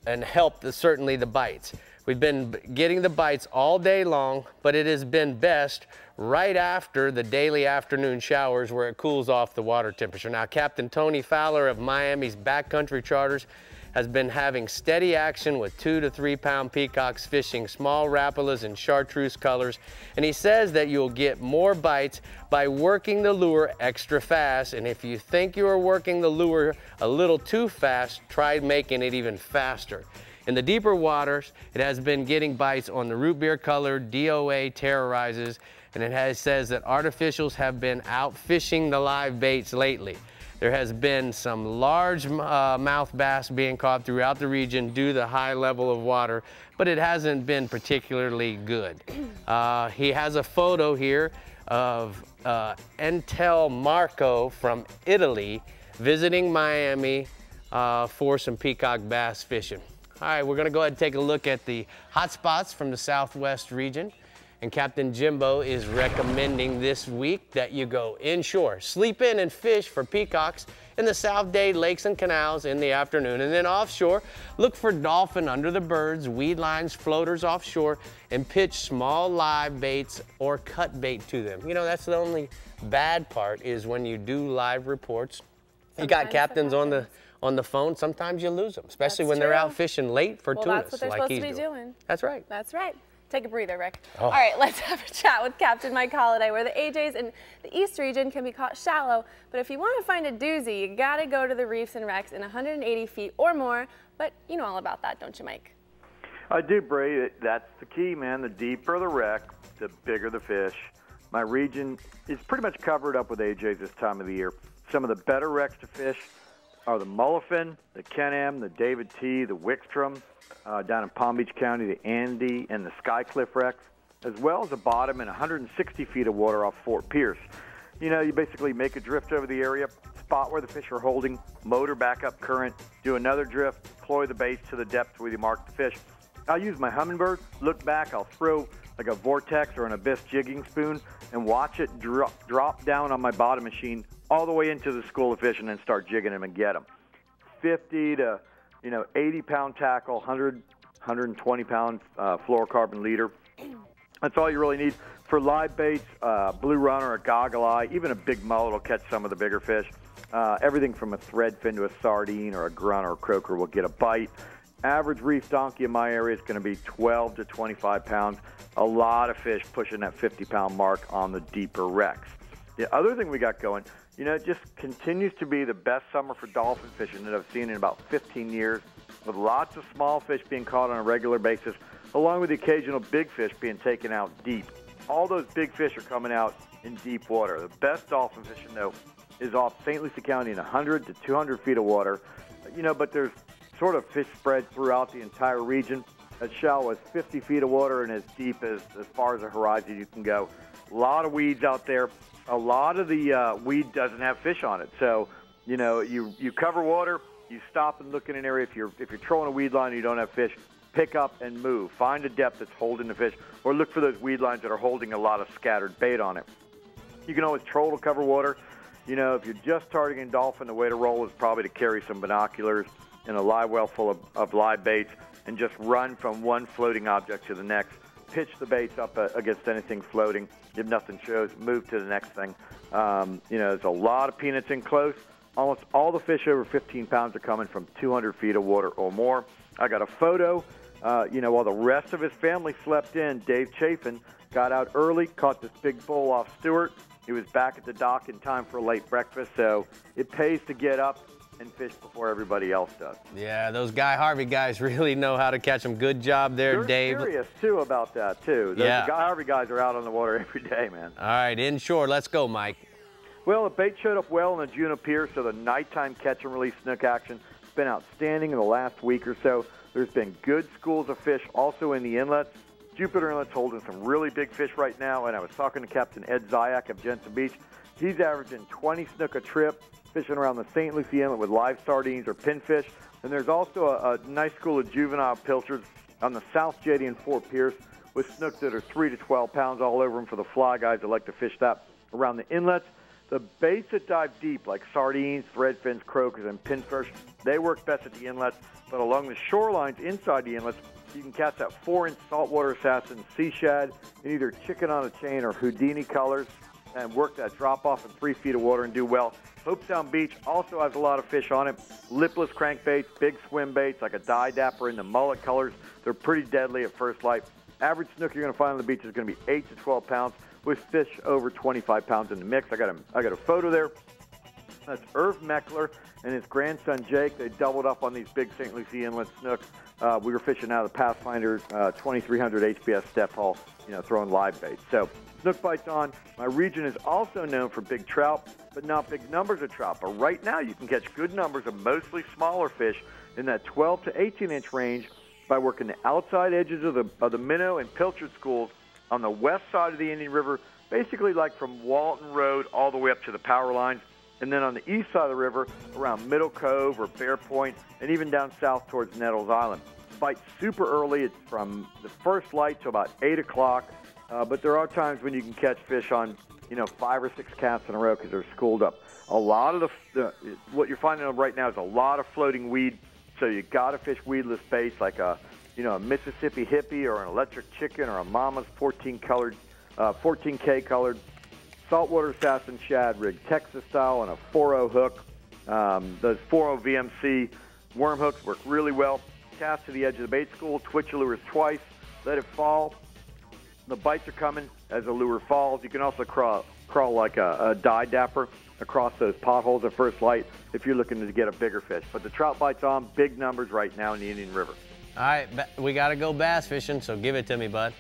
and helped certainly the bites. We've been getting the bites all day long, but it has been best right after the daily afternoon showers where it cools off the water temperature. Now, Captain Tony Fowler of Miami's Backcountry Charters has been having steady action with 2 to 3 pound peacocks fishing small rapalas and chartreuse colors. And he says that you'll get more bites by working the lure extra fast. And if you think you are working the lure a little too fast, try making it even faster. In the deeper waters, it has been getting bites on the root beer color, DOA terrorizes, and it says that artificials have been out fishing the live baits lately. There has been some large mouth bass being caught throughout the region due to the high level of water, but it hasn't been particularly good. He has a photo here of Entel Marco from Italy visiting Miami for some peacock bass fishing. All right, we're gonna go ahead and take a look at the hot spots from the Southwest region. And Captain Jimbo is recommending this week that you go inshore, sleep in and fish for peacocks in the South Dade lakes and canals in the afternoon. And then offshore, look for dolphin under the birds, weed lines, floaters offshore, and pitch small live baits or cut bait to them. You know, that's the only bad part is when you do live reports. You got captains on the phone, sometimes you lose them, especially when they're out fishing late for tunas. That's what they're supposed to be doing. That's right. That's right. Take a breather, Rick. Oh. All right, let's have a chat with Captain Mike Holliday, where the AJs in the East region can be caught shallow, but if you want to find a doozy, you got to go to the reefs and wrecks in 180 feet or more. But you know all about that, don't you, Mike? I do, Bray. That's the key, man. The deeper the wreck, the bigger the fish. My region is pretty much covered up with AJs this time of the year. Some of the better wrecks to fish are the Mullifin, the Kenham, the David T., the Wickstrom, down in Palm Beach County, the Andy, and the Skycliff wrecks, as well as the bottom in 160 feet of water off Fort Pierce. You know, you basically make a drift over the area, spot where the fish are holding, motor back up current, do another drift, deploy the baits to the depth where you mark the fish. I'll use my Humminbird, look back, I'll throw like a Vortex or an Abyss jigging spoon and watch it drop down on my bottom machine all the way into the school of fish and then start jigging them and get them. 50 to 80-pound tackle, 120-pound fluorocarbon leader. That's all you really need. For live baits, blue runner, a goggle eye, even a big mullet will catch some of the bigger fish. Everything from a thread fin to a sardine or a grunt or a croaker will get a bite. Average reef donkey in my area is going to be 12 to 25 pounds. A lot of fish pushing that 50-pound mark on the deeper wrecks. The other thing we got going, it just continues to be the best summer for dolphin fishing that I've seen in about 15 years, with lots of small fish being caught on a regular basis, along with the occasional big fish being taken out deep. All those big fish are coming out in deep water. The best dolphin fishing, though, is off St. Lucie County in 100 to 200 feet of water. But there's sort of fish spread throughout the entire region, as shallow as 50 feet of water and as deep as far as the horizon you can go. A lot of weeds out there. A lot of the weed doesn't have fish on it. So, you cover water, you stop and look in an area. If you're trolling a weed line and you don't have fish, pick up and move. Find a depth that's holding the fish, or look for those weed lines that are holding a lot of scattered bait on it. You can always troll to cover water. If you're just targeting dolphin, the way to roll is probably to carry some binoculars and a live well full of live baits and just run from one floating object to the next. pitch the baits up against anything floating. If nothing shows, move to the next thing. There's a lot of peanuts in close. Almost all the fish over 15 pounds are coming from 200 feet of water or more. I got a photo. While the rest of his family slept in, Dave Chafin got out early, caught this big bull off Stewart. He was back at the dock in time for a late breakfast, so it pays to get up and fish before everybody else does. Yeah, those Guy Harvey guys really know how to catch them. Good job there, Dave. They're serious, too, about that, too. Those Yeah. Guy Harvey guys are out on the water every day, man. All right, inshore. Let's go, Mike. Well, the bait showed up well in the June Pier, so the nighttime catch and release snook action has been outstanding in the last week or so. There's been good schools of fish also in the inlets. Jupiter Inlet's holding some really big fish right now, and I was talking to Captain Ed Zayak of Jensen Beach. He's averaging 20 snook a trip, fishing around the St. Lucie Inlet with live sardines or pinfish. And there's also a nice school of juvenile pilchards on the South Jetty and Fort Pierce with snook that are 3 to 12 pounds all over them for the fly guys that like to fish that around the inlets. The baits that dive deep, like sardines, threadfins, croakers, and pinfish, they work best at the inlets. But along the shorelines inside the inlets, you can catch that 4-inch saltwater assassin sea shad in either chicken on a chain or Houdini colors and work that drop off in 3 feet of water and do well. Hopestown Beach also has a lot of fish on it. Lipless crankbaits, big swim baits like a dye dapper in the mullet colors. They're pretty deadly at first light. Average snook you're going to find on the beach is going to be 8 to 12 pounds with fish over 25 pounds in the mix. I got a photo there. That's Irv Meckler and his grandson Jake. They doubled up on these big St. Lucie Inlet snooks. We were fishing out of the Pathfinder 2300 HPS step haul, throwing live baits. So snook bites on. My region is also known for big trout, but not big numbers of trout. But right now you can catch good numbers of mostly smaller fish in that 12 to 18-inch range by working the outside edges of the minnow and pilchard schools on the west side of the Indian River, basically like from Walton Road all the way up to the power lines. And then on the east side of the river, around Middle Cove or Bear Point, and even down south towards Nettles Island. Bite super early. It's from the first light to about 8 o'clock. But there are times when you can catch fish on, 5 or 6 casts in a row because they're schooled up. A lot of what you're finding right now is a lot of floating weed. So you got to fish weedless baits like a Mississippi hippie or an electric chicken or a Mama's 14K colored saltwater assassin shad rig, Texas style, on a 4.0 hook. Those 4.0 VMC worm hooks work really well. Cast to the edge of the bait school, twitch your lures twice, let it fall. The bites are coming as the lure falls. You can also crawl like a dye dapper across those potholes at first light if you're looking to get a bigger fish. But the trout bites on, big numbers right now in the Indian River. All right, we got to go bass fishing, so give it to me, bud.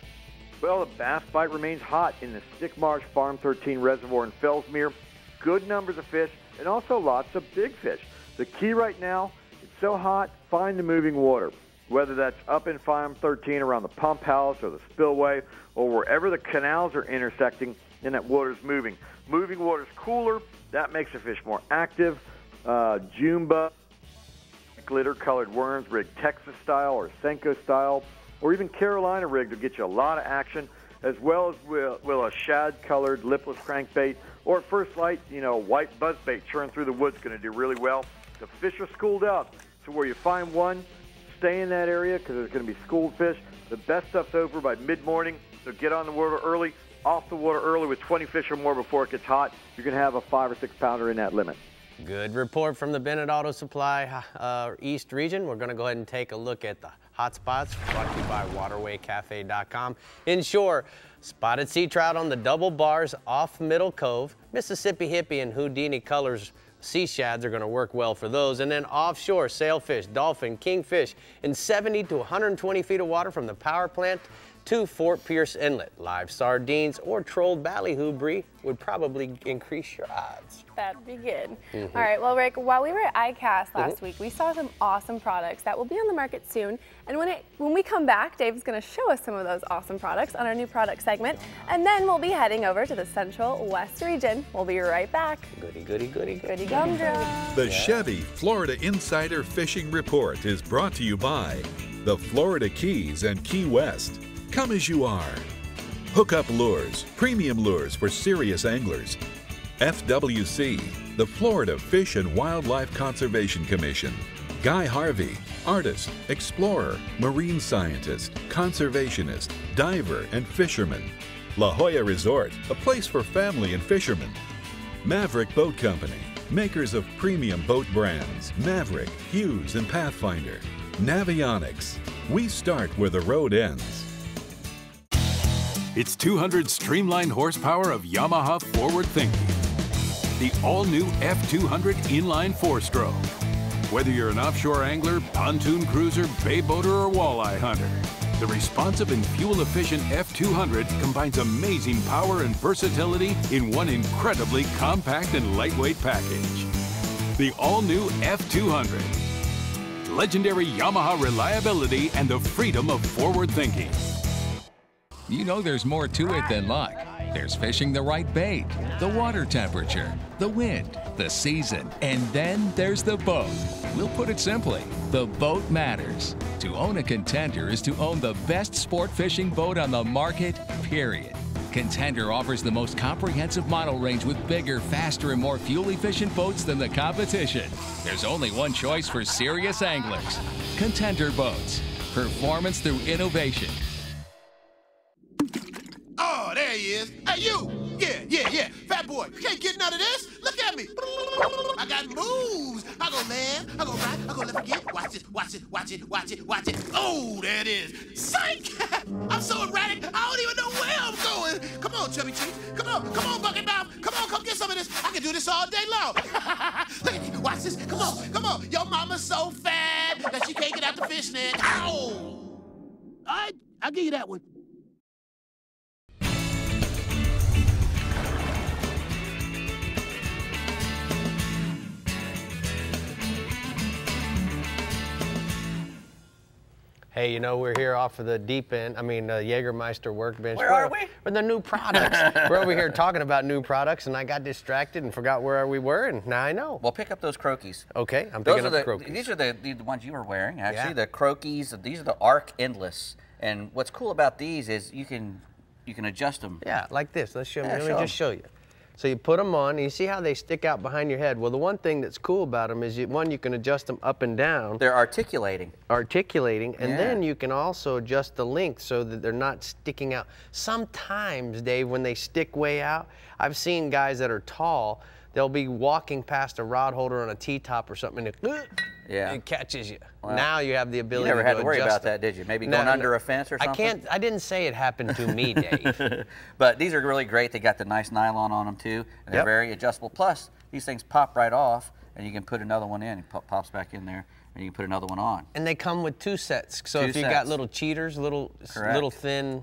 Well, the bass bite remains hot in the Stick Marsh Farm 13 Reservoir in Fellsmere. Good numbers of fish and also lots of big fish. The key right now, it's so hot, find the moving water. Whether that's up in Farm 13 around the pump house or the spillway or wherever the canals are intersecting and that water's moving. Moving water's cooler. That makes the fish more active. June bug, glitter-colored worms, rig Texas style or Senko style, or even Carolina rig to get you a lot of action, as well as will a shad-colored lipless crankbait, or at first light, white buzzbait churn through the woods going to do really well. The fish are schooled up, so where you find one, stay in that area because there's going to be schooled fish. The best stuff's over by mid-morning, so get on the water early, off the water early with 20 fish or more before it gets hot. You're going to have a 5 or 6 pounder in that limit. Good report from the Bennett Auto Supply East region. We're going to go ahead and take a look at the hot spots brought to you by waterwaycafe.com. Inshore, spotted sea trout on the double bars off Middle Cove. Mississippi hippie and Houdini colors sea shads are going to work well for those. And then offshore, sailfish, dolphin, kingfish in 70 to 120 feet of water from the power plant to Fort Pierce Inlet. Live sardines or trolled ballyhoo brie would probably increase your odds. That'd be good. All right, well, Rick, while we were at ICAST last week, we saw some awesome products that will be on the market soon. And when we come back, Dave's going to show us some of those awesome products on our new product segment. And then we'll be heading over to the Central West region. We'll be right back. Goody, goody, goody, goody gumdrop. The Chevy Florida Insider Fishing Report is brought to you by the Florida Keys and Key West. Come as you are. Hookup Lures, premium lures for serious anglers. FWC, the Florida Fish and Wildlife Conservation Commission. Guy Harvey, artist, explorer, marine scientist, conservationist, diver, and fisherman. La Jolla Resort, a place for family and fishermen. Maverick Boat Company, makers of premium boat brands, Maverick, Hughes, and Pathfinder. Navionics, we start where the road ends. It's 200 streamlined horsepower of Yamaha forward thinking. The all-new F200 inline 4-stroke. Whether you're an offshore angler, pontoon cruiser, bay boater, or walleye hunter, the responsive and fuel-efficient F200 combines amazing power and versatility in one incredibly compact and lightweight package. The all-new F200. Legendary Yamaha reliability and the freedom of forward thinking. You know there's more to it than luck. There's fishing the right bait, the water temperature, the wind, the season, and then there's the boat. We'll put it simply, the boat matters. To own a Contender is to own the best sport fishing boat on the market, period. Contender offers the most comprehensive model range with bigger, faster, and more fuel-efficient boats than the competition. There's only one choice for serious anglers. Contender Boats. Performance through innovation. Oh, there he is. Hey, you! Yeah. Fat boy, you can't get none of this. Look at me. I got moves. I go land, I go right, I go left again. Watch it. Oh, there it is. Psych! I'm so erratic, I don't even know where I'm going. Come on, Chevy Cheese. Come on, Bucket Mouth. Come get some of this. I can do this all day long. Look at me. Watch this. Come on. Your mama's so fat that she can't get out the fish net. Ow! All right, I'll give you that one. Hey, you know, we're here off of the deep end, Jägermeister workbench. Where are we? We're the new products. We're over here talking about new products, and I got distracted and forgot where we were, and now I know. Well, pick up those Croakies. Okay, I'm picking up the Croakies. These are the ones you were wearing, actually. Yeah. The Croakies, these are the Arc Endless. And what's cool about these is you can adjust them. Yeah, like this. Let's show me. Yeah, Let me just show you. So you put them on, and you see how they stick out behind your head. Well, the one thing that's cool about them is, one, you can adjust them up and down. They're articulating. And then you can also adjust the length so that they're not sticking out. Sometimes, Dave, when they stick way out, I've seen guys that are tall, they'll be walking past a rod holder on a T-top or something, and it catches you. Well, now you have the ability you never had to worry adjust about that, did you? Maybe going under a fence or something? I didn't say it happened to me, Dave. But these are really great. They got the nice nylon on them too, and they're very adjustable. Plus, these things pop right off, and you can put another one in. It pops back in there, and you can put another one on. And they come with 2 sets. So if you got little cheaters, little thin,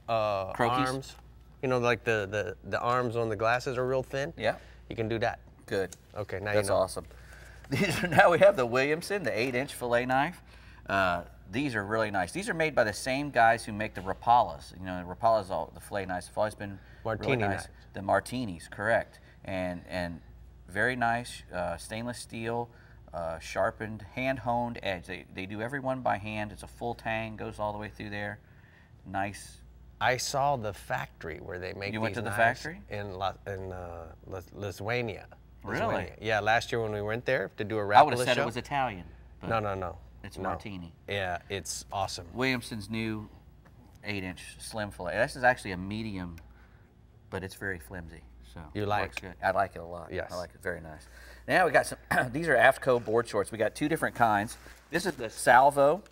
arms, like the arms on the glasses are real thin. Yeah. You can do that. Good. Okay, now That's awesome. Now we have the Williamson, the 8-inch fillet knife. These are really nice. These are made by the same guys who make the Rapalas. The Rapalas, the fillet knives have always been Martini really nice. knives. The Martinis, correct. And very nice stainless steel, sharpened, hand-honed edge. They do every one by hand. It's a full tang, goes all the way through there. Nice. I saw the factory where they make You these went to the knives factory? in Lithuania. Really? Yeah, last year when we went there to do a raffle I would have said show. it was Italian. No. It's Martini. Yeah, it's awesome. Williamson's new 8-inch slim fillet. This is actually a medium, but it's very flimsy. So You it like? works good. I like it a lot. Yes. I like it. Very nice. Now we got some. These are AFTCO board shorts. We got 2 different kinds. This is the Salvo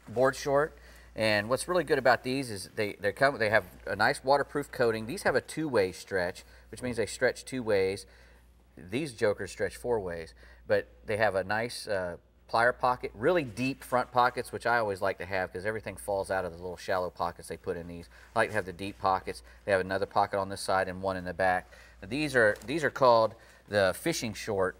board short. And what's really good about these is they have a nice waterproof coating. These have a 2-way stretch, which means they stretch 2 ways. These jokers stretch 4 ways, but they have a nice plier pocket, really deep front pockets, which I always like to have because everything falls out of the little shallow pockets they put in these. I like to have the deep pockets. They have another pocket on this side and one in the back. Now, these are called the fishing short,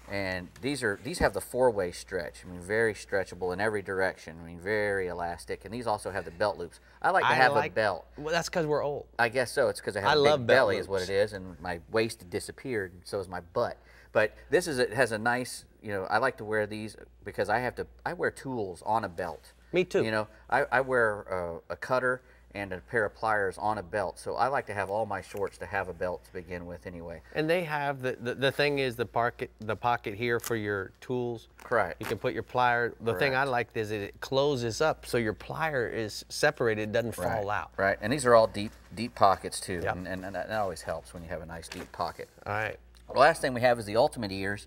and these have the 4-way stretch. Very stretchable in every direction. very elastic, and these also have the belt loops. I like to have a belt. Well, that's because we're old. I guess so. It's because I have a big belly is what it is, and my waist disappeared, and so is my butt. But it has a nice, I like to wear these because I wear tools on a belt. Me too. I wear a cutter and a pair of pliers on a belt. So I like to have all my shorts to have a belt to begin with anyway. And they have, the thing is the pocket here for your tools. Correct. You can put your plier. The thing I like is it closes up so your plier is separated, it doesn't fall out. Right, and these are all deep pockets too, and that always helps when you have a nice deep pocket. All right. The last thing we have is the Ultimate Ears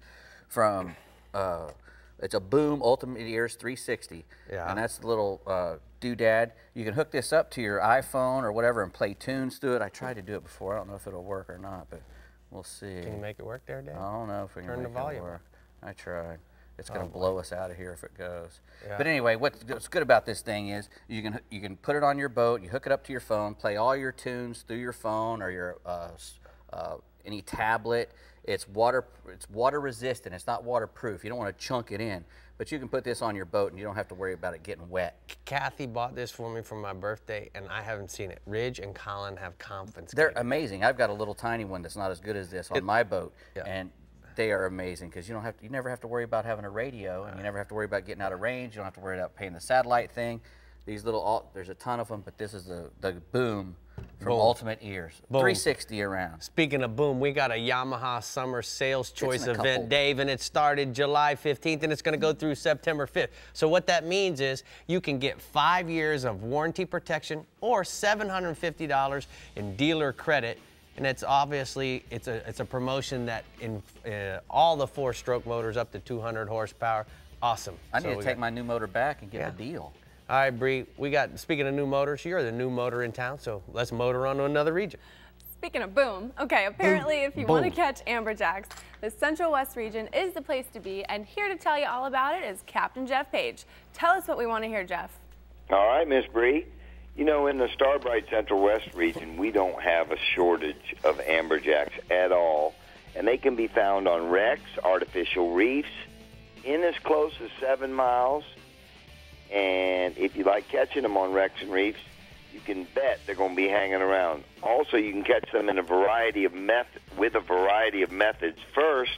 from, it's a Boom Ultimate Ears 360. Yeah. And that's the little doodad. You can hook this up to your iPhone or whatever and play tunes through it. I tried to do it before. I don't know if it'll work or not, but we'll see. Can you make it work there, Dave? I don't know if we can Turn make the volume it work. I tried. It's going to boy. blow us out of here if it goes. Yeah. But anyway, what's good about this thing is you can put it on your boat, you hook it up to your phone, play all your tunes through your phone or your any tablet. It's water resistant. It's not waterproof. You don't want to chunk it in, but you can put this on your boat and you don't have to worry about it getting wet. Kathy bought this for me for my birthday, and I haven't seen it. Ridge and Colin have confidence. They're amazing. I've got a little tiny one that's not as good as this on my boat, and they are amazing because you never have to worry about having a radio, and you never have to worry about getting out of range. You don't have to worry about paying the satellite thing. These little, there's a ton of them, but this is the Boom from Ultimate Ears. Boom. 360 around. Speaking of Boom, we got a Yamaha Summer Sales Choice event, Dave, and it started July 15th, and it's going to go through September 5th. So what that means is you can get 5 years of warranty protection or $750 in dealer credit. And it's obviously, it's a promotion that in all the 4-stroke motors up to 200 horsepower. Awesome. I need to take my new motor back and get a deal. All right, Bree, speaking of new motors, you're the new motor in town, so let's motor on to another region. Speaking of Boom, okay, apparently if you want to catch Amberjacks, the Central West region is the place to be, and here to tell you all about it is Captain Jeff Page. Tell us what we want to hear, Jeff. All right, Miss Bree. You know, in the Starbright Central West region, we don't have a shortage of Amberjacks at all, and they can be found on wrecks, artificial reefs, in as close as 7 miles. And if you like catching them on wrecks and reefs, you can bet they're going to be hanging around. Also, you can catch them in a variety of with a variety of methods. First,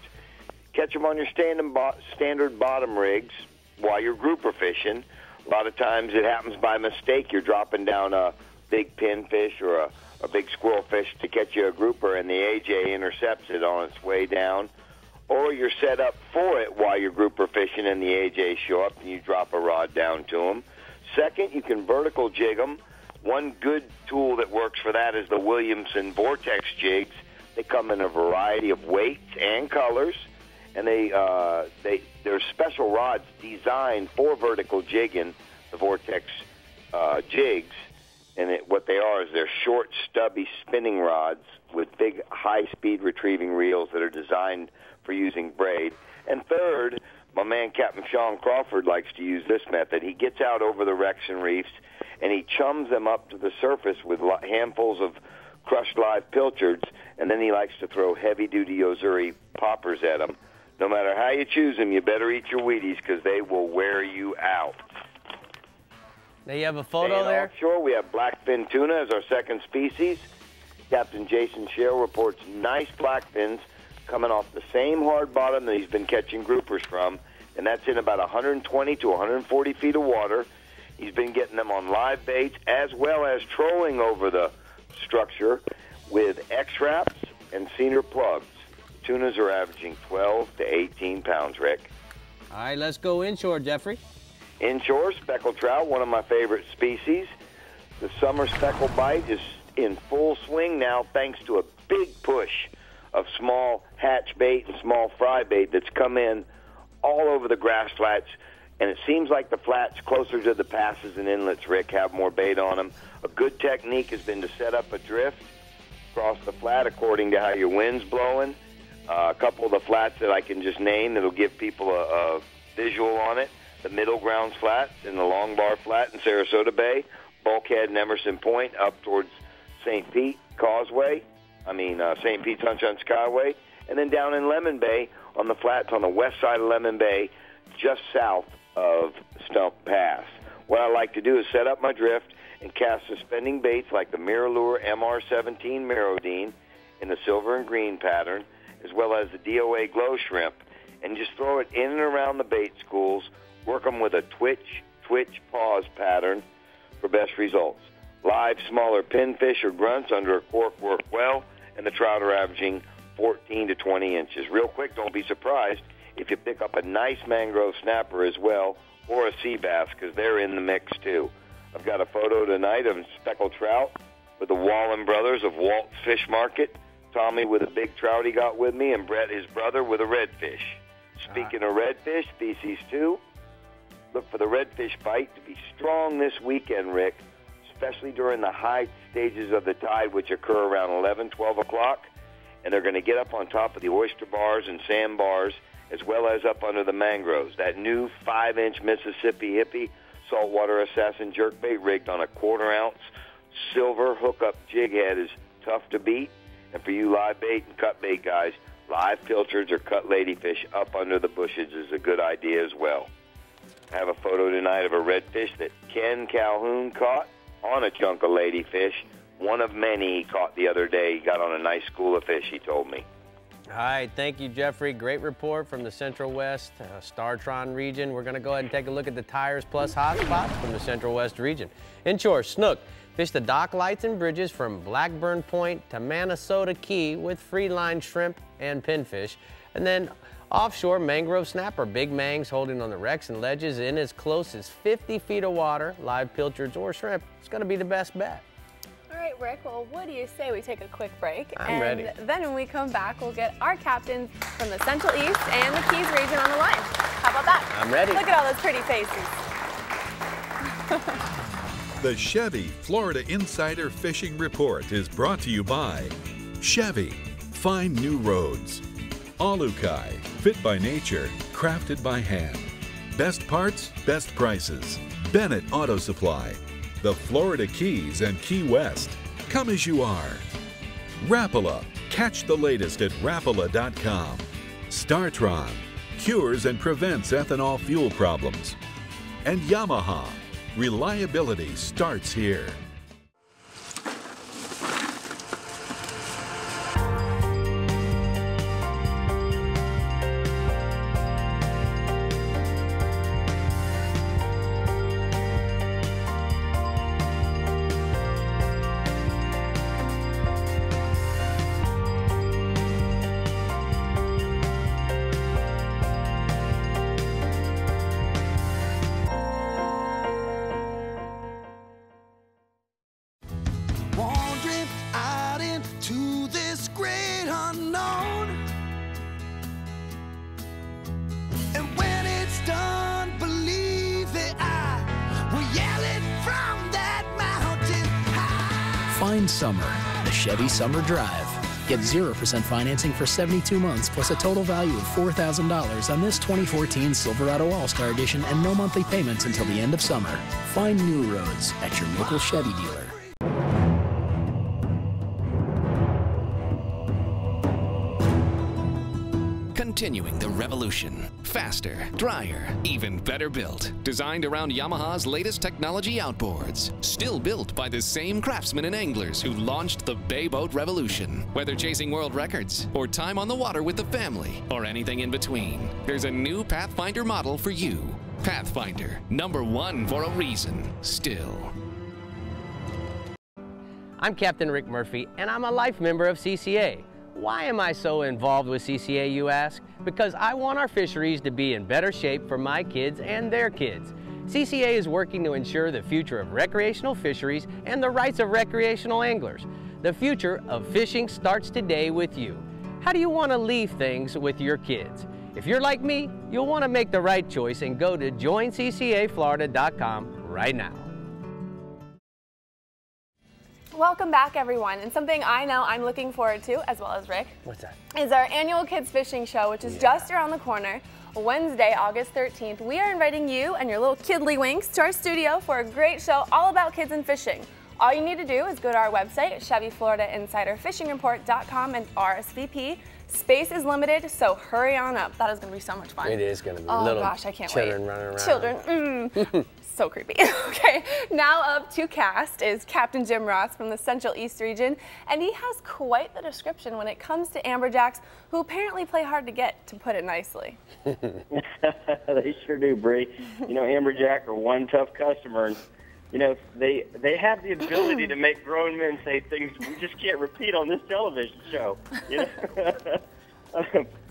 catch them on your standard bottom rigs while you're grouper fishing. A lot of times it happens by mistake. You're dropping down a big pinfish or a big squirrelfish to catch you a grouper, and the AJ intercepts it on its way down. Or you're set up for it while you're grouper fishing and the AJs show up and you drop a rod down to them. Second, you can vertical jig them. One good tool that works for that is the Williamson Vortex jigs. They come in a variety of weights and colors, and there's special rods designed for vertical jigging, the Vortex jigs. And what they are is they're short, stubby spinning rods with big, high-speed retrieving reels that are designed for using braid. And third, my man Captain Sean Crawford likes to use this method. He gets out over the wrecks and reefs, and he chums them up to the surface with handfuls of crushed live pilchards, and then he likes to throw heavy-duty Ozuri poppers at them. No matter how you choose them, you better eat your Wheaties because they will wear you out. Now you have a photo there? Offshore, we have blackfin tuna as our second species. Captain Jason Shale reports nice blackfins coming off the same hard bottom that he's been catching groupers from, and that's in about 120 to 140 feet of water. He's been getting them on live baits as well as trolling over the structure with X-Wraps and cedar plugs. Tunas are averaging 12 to 18 pounds, Rick. All right, let's go inshore, Jeffrey. Inshore, speckled trout, one of my favorite species. The summer speckled bite is in full swing now thanks to a big push of small hatch bait and small fry bait that's come in all over the grass flats, and it seems like the flats closer to the passes and inlets, Rick, have more bait on them. A good technique has been to set up a drift across the flat according to how your wind's blowing. A couple of the flats that I can just name that'll give people a visual on it. The Middle Grounds Flat and the Long Bar Flat in Sarasota Bay, Bulkhead and Emerson Point up towards St. Pete Causeway, St. Pete Sunshine Skyway, and then down in Lemon Bay on the flats on the west side of Lemon Bay, just south of Stump Pass. What I like to do is set up my drift and cast suspending baits like the MirrOlure MR17 Mirrodine in the silver and green pattern, as well as the DOA Glow Shrimp, and just throw it in and around the bait schools, work them with a twitch, pause pattern for best results. Live smaller pinfish or grunts under a cork work well, and the trout are averaging 14 to 20 inches. Real quick, don't be surprised if you pick up a nice mangrove snapper as well, or a sea bass, because they're in the mix too. I've got a photo tonight of speckled trout with the Wallen brothers of Walt's Fish Market. Tommy with a big trout he got with me, and Brett, his brother, with a redfish. Speaking of redfish, species 2, look for the redfish bite to be strong this weekend, Rick, especially during the high stages of the tide, which occur around 11, 12 o'clock. And they're going to get up on top of the oyster bars and sandbars, as well as up under the mangroves. That new 5-inch Mississippi Hippie saltwater assassin jerkbait rigged on a 1/4-ounce silver hookup jig head is tough to beat. And for you live bait and cut bait guys, live pilchards or cut ladyfish up under the bushes is a good idea as well. I have a photo tonight of a redfish that Ken Calhoun caught on a chunk of ladyfish. One of many he caught the other day. He got on a nice school of fish, he told me. All right, thank you, Jeffrey. Great report from the Central West Startron region. We're going to go ahead and take a look at the Tires Plus hotspots from the Central West region. Inshore, snook. Fish the dock lights and bridges from Blackburn Point to Minnesota Key with free-line shrimp and pinfish. And then offshore, mangrove snapper, big mangs holding on the wrecks and ledges in as close as 50 feet of water, live pilchards or shrimp. It's going to be the best bet. All right, Rick, well, what do you say we take a quick break? I'm ready. Then when we come back, we'll get our captains from the Central East and the Keys region on the line. How about that? I'm ready. Look at all those pretty faces. The Chevy Florida Insider Fishing Report is brought to you by Chevy. Find new roads. Alukai, fit by nature, crafted by hand. Best parts, best prices. Bennett Auto Supply. The Florida Keys and Key West. Come as you are. Rapala. Catch the latest at Rapala.com. Startron. Cures and prevents ethanol fuel problems. And Yamaha. Reliability starts here. Wandering out into this great unknown. And when it's done, believe that I will yell it from that mountain high. Find summer, the Chevy Summer Drive. Get 0% financing for 72 months plus a total value of $4,000 on this 2014 Silverado All-Star Edition and no monthly payments until the end of summer. Find new roads at your local Chevy dealer. Continuing the revolution. Faster, drier, even better built. Designed around Yamaha's latest technology outboards. Still built by the same craftsmen and anglers who launched the Bay Boat Revolution. Whether chasing world records, or time on the water with the family, or anything in between, there's a new Pathfinder model for you. Pathfinder, #1 for a reason, still. I'm Captain Rick Murphy, and I'm a life member of CCA. Why am I so involved with CCA, you ask? Because I want our fisheries to be in better shape for my kids and their kids. CCA is working to ensure the future of recreational fisheries and the rights of recreational anglers. The future of fishing starts today with you. How do you want to leave things with your kids? If you're like me, you'll want to make the right choice and go to joinccaflorida.com right now. Welcome back, everyone. And something I know I'm looking forward to, as well as Rick, What's that? is our annual Kids Fishing Show, which is just around the corner. Wednesday, August 13th. We are inviting you and your little kidly winks to our studio for a great show all about kids and fishing. All you need to do is go to our website, ChevyFloridaInsiderFishingReport.com, and RSVP. Space is limited, so hurry on up. That is going to be so much fun. It is going to be. Oh Little gosh, I can't children wait. Running around. Children. So creepy. Okay, now up to cast is Captain Jim Ross from the Central East region, and he has quite the description when it comes to Amberjacks, who apparently play hard to get, to put it nicely. They sure do, Bree. You know, Amberjack are one tough customer, and You know, they have the ability to make grown men say things we just can't repeat on this television show. You know?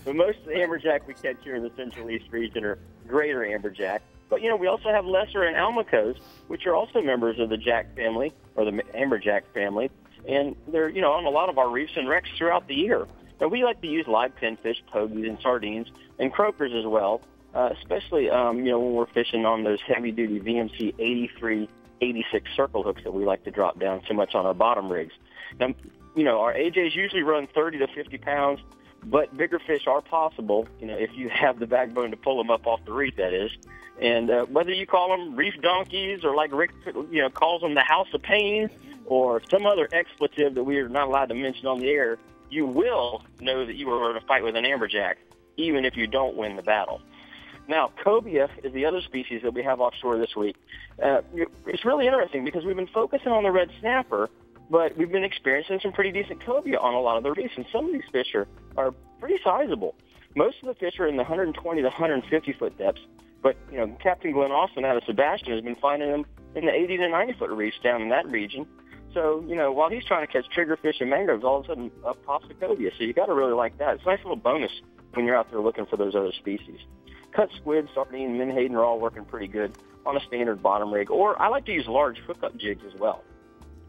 But most of the amberjack we catch here in the Central East region are greater amberjack. But, you know, we also have lesser and almacos, which are also members of the jack family, or the amberjack family. And they're, you know, on a lot of our reefs and wrecks throughout the year. Now, we like to use live pinfish, pogies, and sardines, and croakers as well, especially, you know, when we're fishing on those heavy-duty VMC 83, 86 circle hooks that we like to drop down so much on our bottom rigs. Now, you know, our AJs usually run 30 to 50 pounds, but bigger fish are possible, you know, if you have the backbone to pull them up off the reef, that is. And whether you call them reef donkeys or like Rick, you know, calls them the House of Pain or some other expletive that we are not allowed to mention on the air, you will know that you were in a fight with an amberjack, even if you don't win the battle. Now, cobia is the other species that we have offshore this week. It's really interesting because we've been focusing on the red snapper, but we've been experiencing some pretty decent cobia on a lot of the reefs, and some of these fish are pretty sizable. Most of the fish are in the 120 to 150-foot depths, but, you know, Captain Glenn Austin out of Sebastian has been finding them in the 80 to 90-foot reefs down in that region. So, you know, while he's trying to catch triggerfish and mangroves, all of a sudden up pops the cobia. So you got to really like that. It's a nice little bonus when you're out there looking for those other species. Cut squid, sardine, menhaden are all working pretty good on a standard bottom rig. Or I like to use large hookup jigs as well.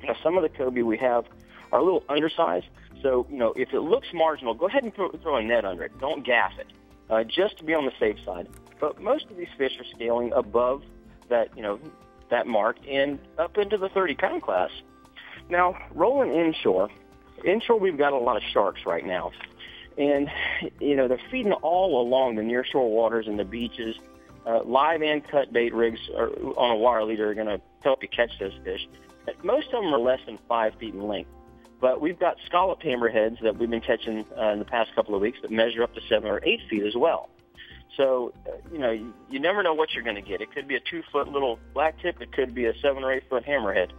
Now, some of the cobia we have are a little undersized. So, you know, if it looks marginal, go ahead and throw a net under it. Don't gaff it, just to be on the safe side. But most of these fish are scaling above that, you know, that mark and up into the 30-pound class. Now, rolling inshore we've got a lot of sharks right now. And, you know, they're feeding all along the nearshore waters and the beaches. Live and cut bait rigs on a wire leader are going to help you catch those fish. Most of them are less than 5 feet in length. But we've got scalloped hammerheads that we've been catching in the past couple of weeks that measure up to 7 or 8 feet as well. So, you know, you never know what you're going to get. It could be a 2-foot little black tip. It could be a 7 or 8-foot hammerhead.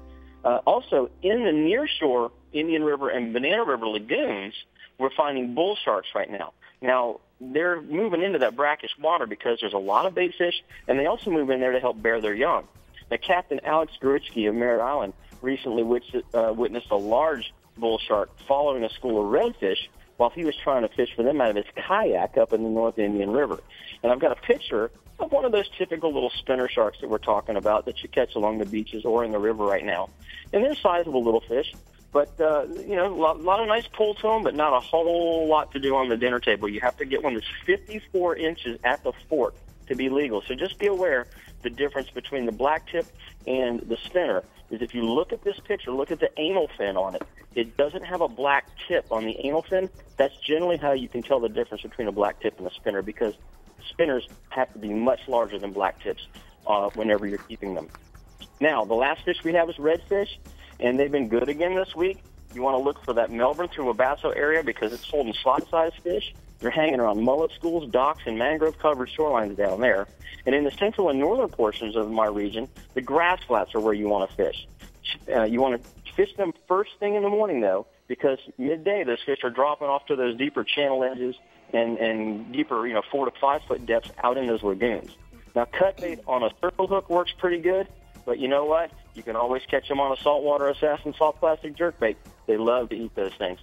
Also, in the nearshore Indian River and Banana River lagoons, we're finding bull sharks right now. Now, they're moving into that brackish water because there's a lot of bait fish, and they also move in there to help bear their young. Now, Captain Alex Gorichki of Merritt Island recently witnessed a large bull shark following a school of redfish while he was trying to fish for them out of his kayak up in the North Indian River. And I've got a picture of one of those typical little spinner sharks that we're talking about that you catch along the beaches or in the river right now. And they're sizable little fish, but, you know, a lot of nice pull to them, but not a whole lot to do on the dinner table. You have to get one that's 54 inches at the fork to be legal. So just be aware the difference between the black tip and the spinner is if you look at this picture, look at the anal fin on it. It doesn't have a black tip on the anal fin. That's generally how you can tell the difference between a black tip and a spinner, because spinners have to be much larger than black tips whenever you're keeping them. Now, the last fish we have is redfish, and they've been good again this week. You want to look for that Melbourne through Wabasso area because it's holding slot-sized fish. They're hanging around mullet schools, docks, and mangrove-covered shorelines down there. And in the central and northern portions of my region, the grass flats are where you want to fish. You want to fish them first thing in the morning, though, because midday those fish are dropping off to those deeper channel edges and deeper, you know, 4 to 5 foot depths out in those lagoons. Now, cut bait on a circle hook works pretty good, but you know what? You can always catch them on a saltwater assassin soft plastic jerkbait. They love to eat those things.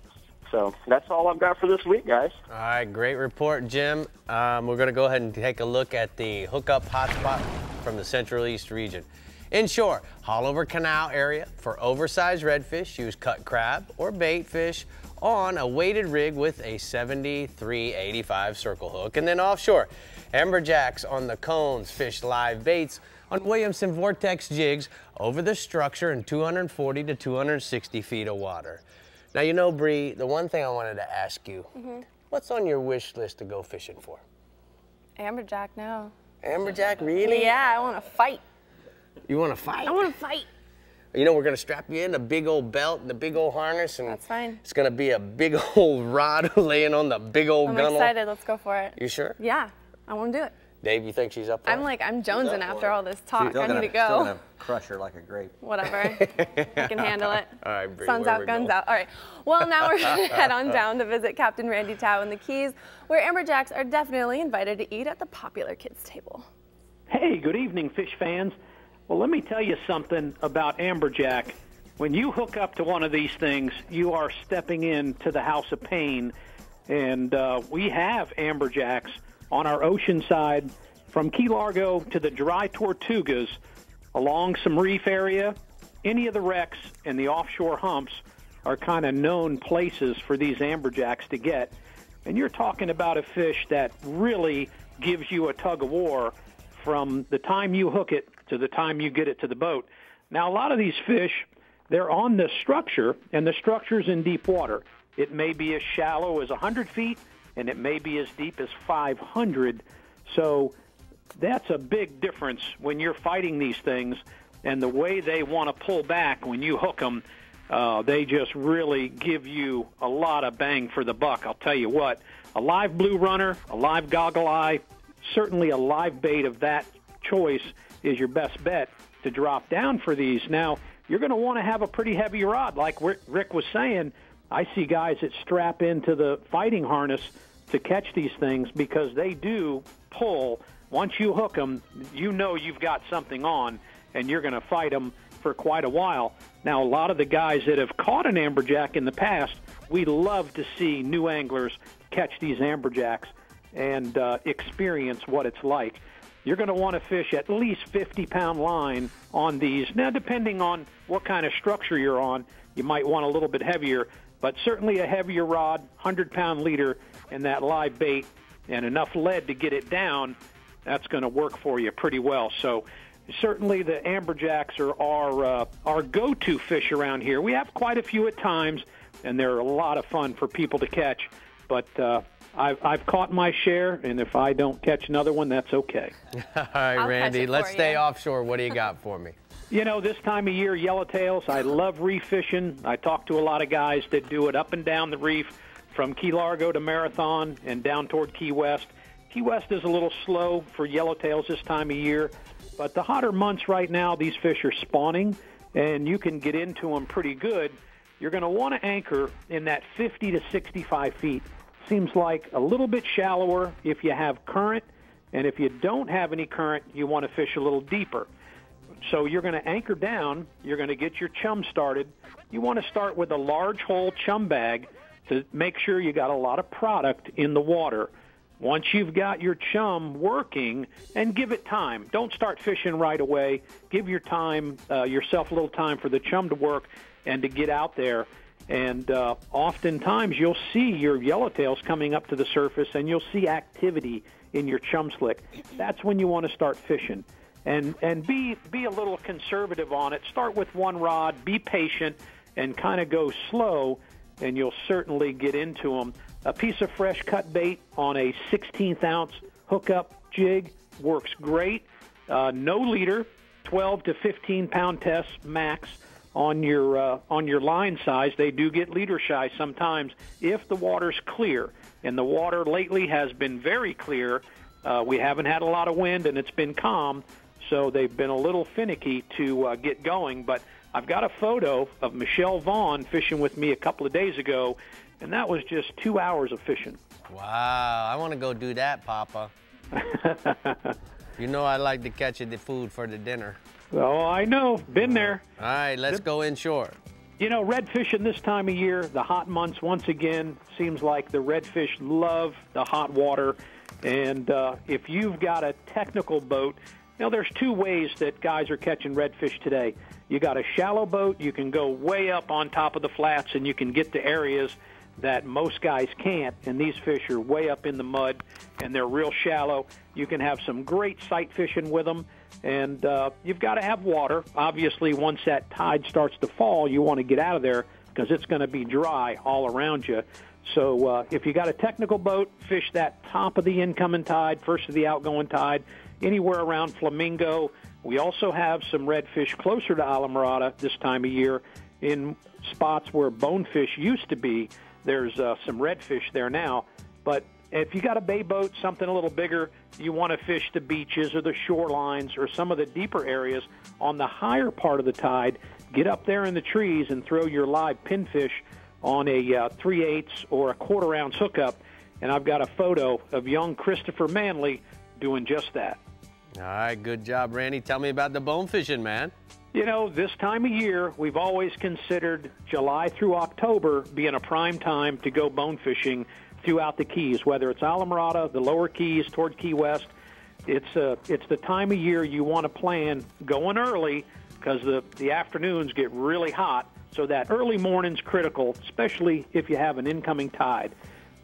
So that's all I've got for this week, guys. All right, great report, Jim. We're going to go ahead and take a look at the hookup hotspot from the Central East region. Inshore, Haulover Canal area for oversized redfish, use cut crab or bait fish on a weighted rig with a 7385 circle hook. And then offshore, amberjacks on the cones, fish live baits on Williamson Vortex jigs over the structure in 240 to 260 feet of water. Now, you know, Bree, the one thing I wanted to ask you, what's on your wish list to go fishing for? Amberjack now. Amberjack, really? Yeah, I want to fight. You want to fight? I want to fight. You know, we're going to strap you in a big old belt and a big old harness. And that's fine. It's going to be a big old rod laying on the big old gunnel. I'm excited. Let's go for it. You sure? Yeah, I want to do it. Dave, you think she's up for it? I'm jonesing after all this talk. I need to go. Still gonna crush her like a grape. Whatever. I can handle it. All right, Bree, Sun's out, guns out. All right. Well, now we're going to head on down to visit Captain Randy Tao in the Keys, where amberjacks are definitely invited to eat at the popular kids' table. Hey, good evening, fish fans. Well, let me tell you something about Amberjack. When you hook up to one of these things, you are stepping into the house of pain. And we have Amberjacks on our ocean side from Key Largo to the dry Tortugas, along some reef area. Any of the wrecks and the offshore humps are kind of known places for these Amberjacks to get. And you're talking about a fish that really gives you a tug of war from the time you hook it to the time you get it to the boat. Now, a lot of these fish, they're on the structure, and the structure's in deep water. It may be as shallow as 100 feet, and it may be as deep as 500. So that's a big difference when you're fighting these things, and the way they want to pull back when you hook them, they just really give you a lot of bang for the buck. I'll tell you what, a live blue runner, a live goggle eye, certainly a live bait of that choice is your best bet to drop down for these. Now, you're going to want to have a pretty heavy rod. Like Rick was saying, I see guys that strap into the fighting harness to catch these things because they do pull. Once you hook them, you know you've got something on, and you're going to fight them for quite a while. Now, a lot of the guys that have caught an amberjack in the past, we love to see new anglers catch these amberjacks and experience what it's like. You're going to want to fish at least 50-pound line on these. Now, depending on what kind of structure you're on, you might want a little bit heavier, but certainly a heavier rod, 100-pound leader, and that live bait, and enough lead to get it down, that's going to work for you pretty well. So certainly the amberjacks are our go-to fish around here. We have quite a few at times, and they're a lot of fun for people to catch, but I've caught my share, and if I don't catch another one, that's okay. All right, Randy, let's stay offshore. What do you got for me? You know, this time of year, yellowtails, I love reef fishing. I talk to a lot of guys that do it up and down the reef from Key Largo to Marathon and down toward Key West. Key West is a little slow for yellowtails this time of year, but the hotter months right now, these fish are spawning, and you can get into them pretty good. You're going to want to anchor in that 50 to 65 feet. Seems like a little bit shallower if you have current, and if you don't have any current, you want to fish a little deeper. So you're going to anchor down, you're going to get your chum started. You want to start with a large hole chum bag to make sure you got a lot of product in the water. Once you've got your chum working, and give it time. Don't start fishing right away. Give your time, yourself a little time for the chum to work and to get out there. And oftentimes you'll see your yellowtails coming up to the surface, and you'll see activity in your chum slick. That's when you want to start fishing. And be a little conservative on it. Start with one rod, be patient, and kind of go slow, and you'll certainly get into them. A piece of fresh cut bait on a 16th-ounce hookup jig works great. No leader, 12 to 15-pound tests max on your line size. They do get leader shy sometimes if the water's clear, and the water lately has been very clear. We haven't had a lot of wind, and it's been calm, so they've been a little finicky to get going. But I've got a photo of Michelle Vaughn fishing with me a couple of days ago, and that was just 2 hours of fishing. Wow, I want to go do that, Papa. You know I like to catch the food for the dinner. Oh, I know. Been there. All right, let's go inshore. You know, redfishing this time of year, the hot months, once again, seems like the redfish love the hot water. And if you've got a technical boat, now there's two ways that guys are catching redfish today. You got a shallow boat, you can go way up on top of the flats, and you can get to areas that most guys can't, and these fish are way up in the mud, and they're real shallow. You can have some great sight fishing with them, and you've got to have water. Obviously, once that tide starts to fall, you want to get out of there because it's going to be dry all around you. So if you got a technical boat, fish that top of the incoming tide, first of the outgoing tide, anywhere around Flamingo. We also have some redfish closer to Alamorada this time of year in spots where bonefish used to be. There's some redfish there now. But if you got a bay boat, something a little bigger, you want to fish the beaches or the shorelines or some of the deeper areas on the higher part of the tide, get up there in the trees and throw your live pinfish on a 3/8 or a 1/4 ounce hookup. And I've got a photo of young Christopher Manley doing just that. All right, good job, Randy. Tell me about the bone fishing, man. You know, this time of year, we've always considered July through October being a prime time to go bone fishing throughout the Keys, whether it's Islamorada, the lower Keys, toward Key West. It's the time of year you want to plan going early because the afternoons get really hot, so that early morning's critical, especially if you have an incoming tide.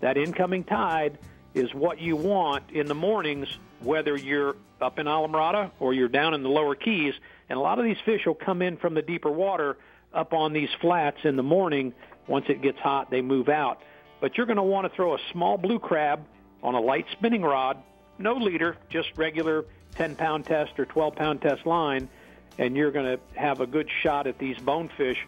That incoming tide is what you want in the mornings, whether you're up in Islamorada or you're down in the lower Keys. And a lot of these fish will come in from the deeper water up on these flats in the morning. Once it gets hot, they move out. But you're going to want to throw a small blue crab on a light spinning rod, no leader, just regular 10-pound test or 12-pound test line, and you're going to have a good shot at these bonefish.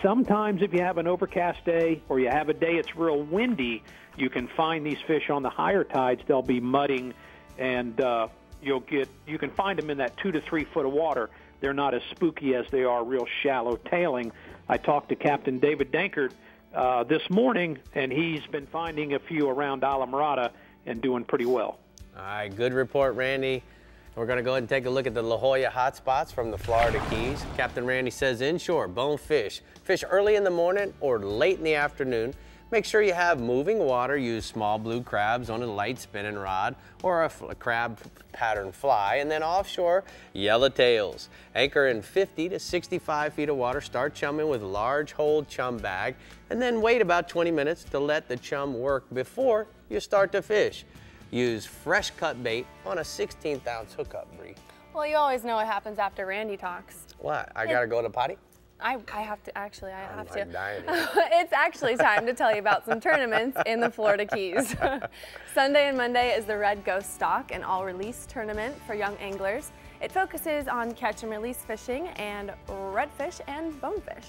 Sometimes if you have an overcast day or you have a day it's real windy, you can find these fish on the higher tides. They'll be mudding, and you can find them in that 2 to 3 foot of water. They're not as spooky as they are real shallow tailing. I talked to Captain David Dankert this morning, and he's been finding a few around Islamorada and doing pretty well. All right, good report, Randy. We're going to go ahead and take a look at the La Jolla hotspots from the Florida Keys. Captain Randy says inshore, bonefish. Fish early in the morning or late in the afternoon. Make sure you have moving water. Use small blue crabs on a light spinning rod or a crab pattern fly. And then offshore, yellowtails. Anchor in 50 to 65 feet of water. Start chumming with large hold chum bag. And then wait about 20 minutes to let the chum work before you start to fish. Use fresh cut bait on a 16th ounce hookup, Bree. Well, you always know what happens after Randy talks. What? I got to go to the potty? I have to, actually, I have to. Dying. It's actually time to tell you about some tournaments in the Florida Keys. Sunday and Monday is the Red Ghost Stock, an all-release tournament for young anglers. It focuses on catch and release fishing and redfish and bonefish.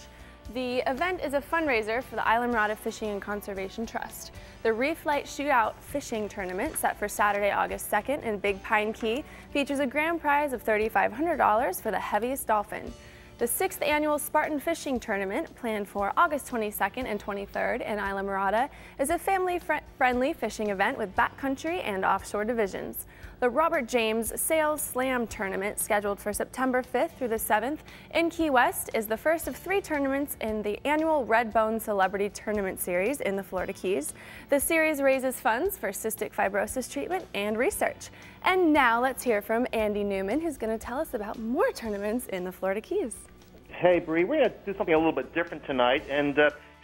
The event is a fundraiser for the Islamorada Fishing and Conservation Trust. The Reef Light Shootout Fishing Tournament, set for Saturday, August 2nd in Big Pine Key, features a grand prize of $3,500 for the heaviest dolphin. The 6th annual Spartan Fishing Tournament, planned for August 22nd and 23rd in Islamorada, is a family-friendly fishing event with backcountry and offshore divisions. The Robert James Sails Slam Tournament, scheduled for September 5th through the 7th in Key West, is the first of 3 tournaments in the annual Red Bone Celebrity Tournament Series in the Florida Keys. The series raises funds for cystic fibrosis treatment and research. And now let's hear from Andy Newman, who's going to tell us about more tournaments in the Florida Keys. Hey, Bree, we're going to do something a little bit different tonight and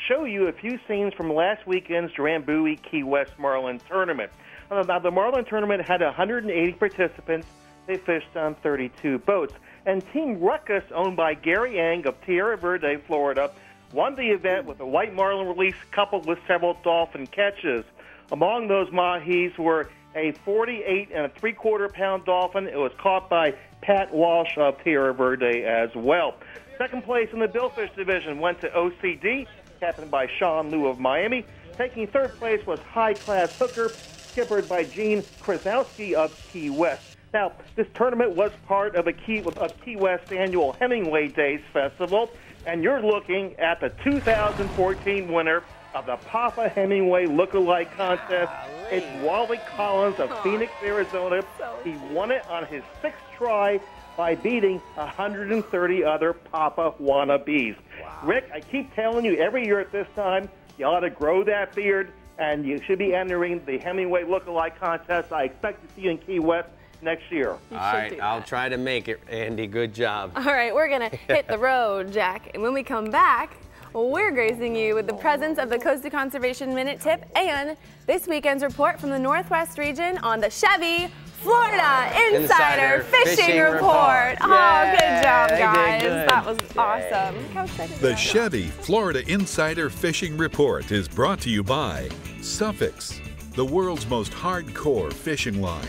show you a few scenes from last weekend's Drambuie Key West Marlin Tournament. Now, the Marlin Tournament had 180 participants. They fished on 32 boats. And Team Ruckus, owned by Gary Eng of Tierra Verde, Florida, won the event with a white marlin release coupled with several dolphin catches. Among those mahis were a 48 and a 3/4 pound dolphin. It was caught by Pat Walsh of Tierra Verde as well. Second place in the billfish division went to OCD, captained by Sean Liu of Miami. Taking third place was High Class Hooker, skippered by Gene Krasowski of Key West. Now, this tournament was part of Key West annual Hemingway Days Festival, and you're looking at the 2014 winner of the Papa Hemingway Lookalike Contest. It's Wally Collins of Phoenix, Arizona. He won it on his 6th try by beating 130 other Papa wannabes. Wow. Rick, I keep telling you, every year at this time, you ought to grow that beard, and you should be entering the Hemingway Lookalike Contest. I expect to see you in Key West next year. All right, I'll try to make it, Andy. Good job. All right, we're going to hit the road, Jack. And when we come back, we're gracing you with the presence of the Coastal Conservation Minute Tip and this weekend's report from the Northwest region on the Chevy Florida Insider Fishing Report. Oh, good job, guys. Good. That was awesome. How excited the Chevy Florida Insider Fishing Report is brought to you by Suffix, the world's most hardcore fishing line.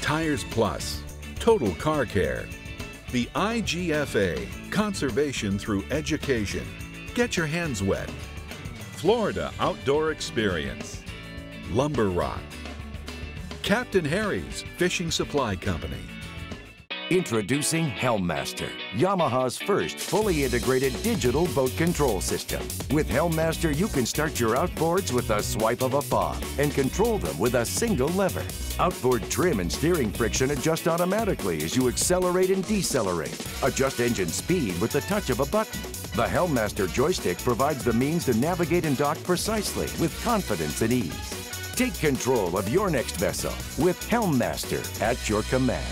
Tires Plus, Total Car Care. The IGFA, Conservation Through Education. Get your hands wet. Florida Outdoor Experience. Lumber Rock. Captain Harry's Fishing Supply Company. Introducing Helmmaster, Yamaha's first fully integrated digital boat control system. With Helmmaster, you can start your outboards with a swipe of a fob and control them with a single lever. Outboard trim and steering friction adjust automatically as you accelerate and decelerate. Adjust engine speed with the touch of a button. The Helmmaster joystick provides the means to navigate and dock precisely with confidence and ease. Take control of your next vessel with Helmmaster at your command.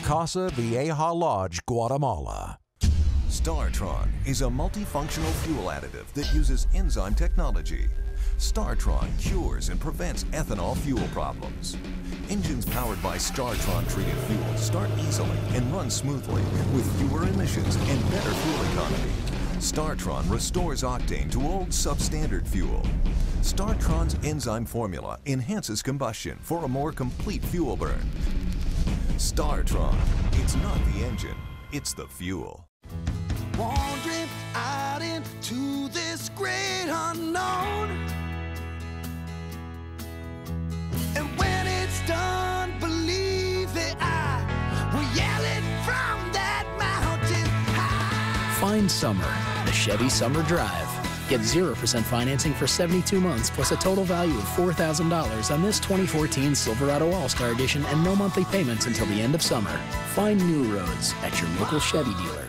Casa Vieja Lodge, Guatemala. StarTron is a multifunctional fuel additive that uses enzyme technology. StarTron cures and prevents ethanol fuel problems. Engines powered by StarTron treated fuel start easily and run smoothly with fewer emissions and better fuel economy. StarTron restores octane to old substandard fuel. StarTron's enzyme formula enhances combustion for a more complete fuel burn. StarTron, it's not the engine, it's the fuel. Wandering out into this great unknown. And when it's done, believe that I will yell it from that mountain high. Find summer, the Chevy Summer Drive. Get 0% financing for 72 months plus a total value of $4,000 on this 2014 Silverado All-Star Edition and no monthly payments until the end of summer. Find new roads at your local Chevy dealer.